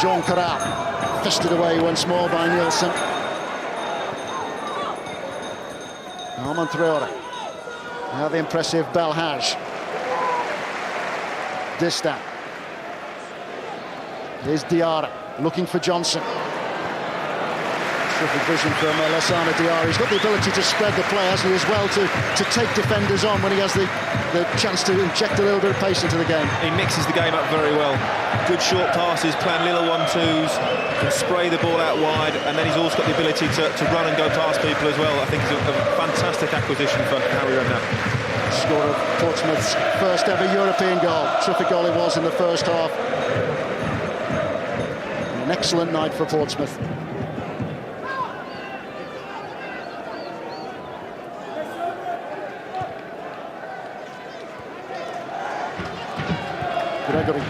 A: Jean Carrat. Fisted away once more by Nielsen. Armand Traoré. Now the impressive Belhaj. Distan. Here's Diarra looking for Johnson. Terrific vision from Lassana Diarra. He's got the ability to spread the play, hasn't he, as well, to take defenders on when he has the chance to inject a little bit of pace into the game.
B: He mixes the game up very well. Good short passes, playing little 1-2s, can spray the ball out wide, and then he's also got the ability to run and go past people as well. I think it's a fantastic acquisition for Harry Redknapp.
A: Score of Portsmouth's first ever European goal. Terrific goal it was in the first half. An excellent night for Portsmouth. Gregory.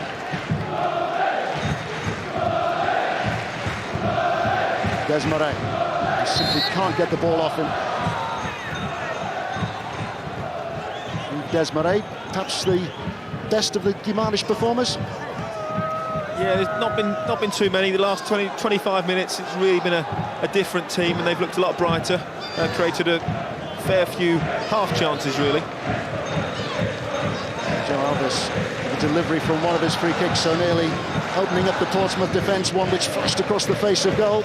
A: Desmarais. He simply can't get the ball off him. Desmarais, perhaps the best of the Guimaraes performers.
B: Yeah, there's not been too many. The last 25 minutes, it's really been a different team, and they've looked a lot brighter. Created a fair few half chances, really.
A: Joe Alves, the delivery from one of his free kicks, so nearly opening up the Portsmouth defence, one which flashed across the face of goal.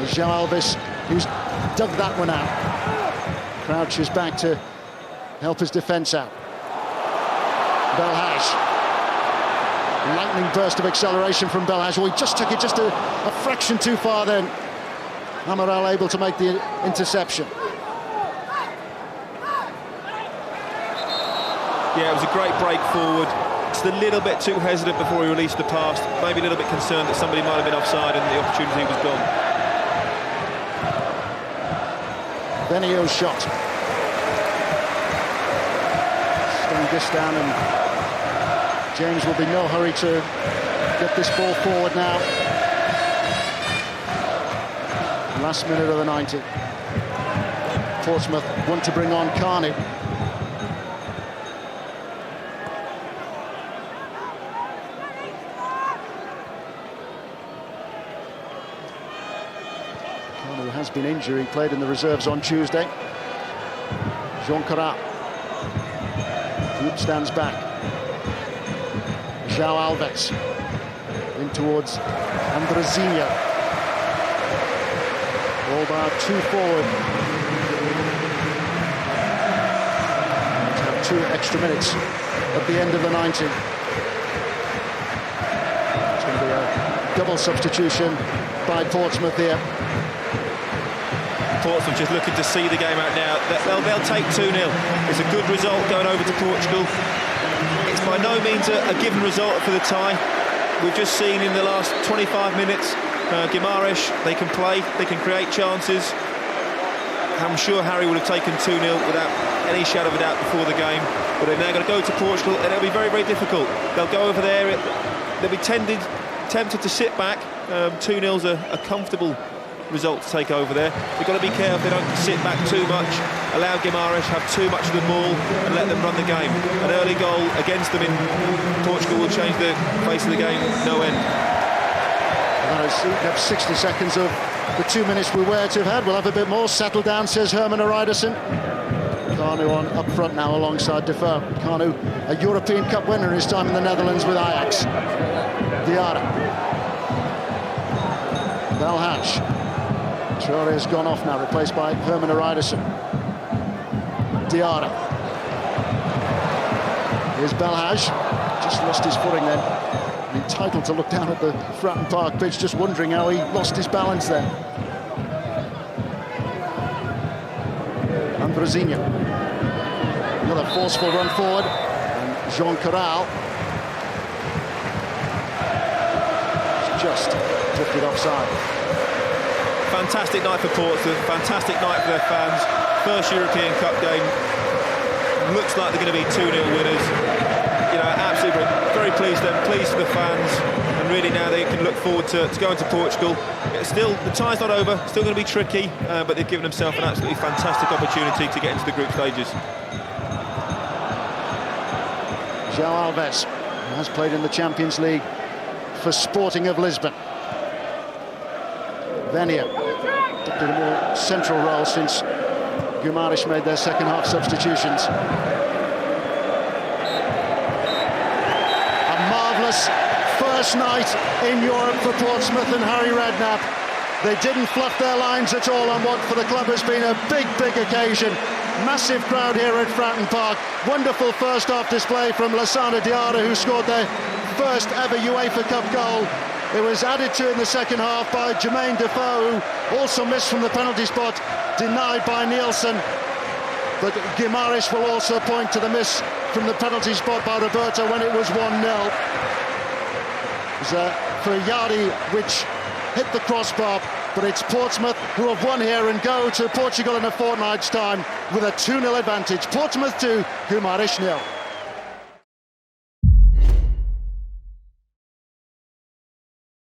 A: Joe Alves, who's dug that one out. Crouches back to help his defence out. Belhaj. Lightning burst of acceleration from Belhaj. Well, he just took it just a fraction too far then. Amaral able to make the interception.
B: Yeah, it was a great break forward. Just a little bit too hesitant before he released the pass. Maybe a little bit concerned that somebody might have been offside and the opportunity was gone.
A: Benio's shot. Distan, and James will be no hurry to get this ball forward now. Last minute of the 90. Portsmouth want to bring on Carney. Carney has been injured. He played in the reserves on Tuesday. Jean Carrat. Group stands back. João Alves in towards Andrezinho. Ball bar 2 forward. To have 2 extra minutes at the end of the 90. It's going to be a double substitution by Portsmouth here.
B: Portsmouth just looking to see the game out now. They'll take 2-0. It's a good result going over to Portugal. It's by no means a given result for the tie. We've just seen in the last 25 minutes, Guimaraes, they can play, they can create chances. I'm sure Harry would have taken 2-0 without any shadow of a doubt before the game. But they're now going to go to Portugal, and it'll be very, very difficult. They'll go over there, they'll be tempted to sit back. 2-0's a comfortable result to take over there. They've got to be careful they don't sit back too much, allow Guimaraes have too much of the ball and let them run the game. An early goal against them in Portugal will change the face of the game no end.
A: We have 60 seconds of the 2 minutes we were to have had. We'll have a bit more. Settle down, says Herman Ariderson. Kanu on up front now alongside Defoe. Kanu, a European Cup winner in his time in the Netherlands with Ajax. Diarra. Belhaj. Traore has gone off now, replaced by Herman Ariderson. Diarra. Here's Belhaj. Just lost his footing then. Entitled to look down at the Fratton Park pitch, just wondering how he lost his balance there. Ambrosino. Another forceful run forward. And Jean Corral just drifted offside.
B: Fantastic night for Portsmouth, fantastic night for their fans. First European Cup game. Looks like they're going to be 2-0 winners. You know, absolutely very pleased them, pleased for the fans, and really now they can look forward to going to Portugal. It's still, the tie's not over, still going to be tricky, but they've given themselves an absolutely fantastic opportunity to get into the group stages.
A: João Alves has played in the Champions League for Sporting of Lisbon. Venia took a more central role since Guimaraes made their second half substitutions. A marvellous first night in Europe for Portsmouth and Harry Redknapp. They didn't fluff their lines at all on what for the club has been a big occasion. Massive crowd here at Fratton Park. Wonderful first half display from Lassana Diarra, who scored their first ever UEFA Cup goal. It was added to in the second half by Jermain Defoe, who also missed from the penalty spot, denied by Nielsen. But Guimaraes will also point to the miss from the penalty spot by Roberto when it was 1-0. It was for Yari, which hit the crossbar, but it's Portsmouth who have won here and go to Portugal in a fortnight's time with a 2-0 advantage. Portsmouth 2, Guimaraes 0.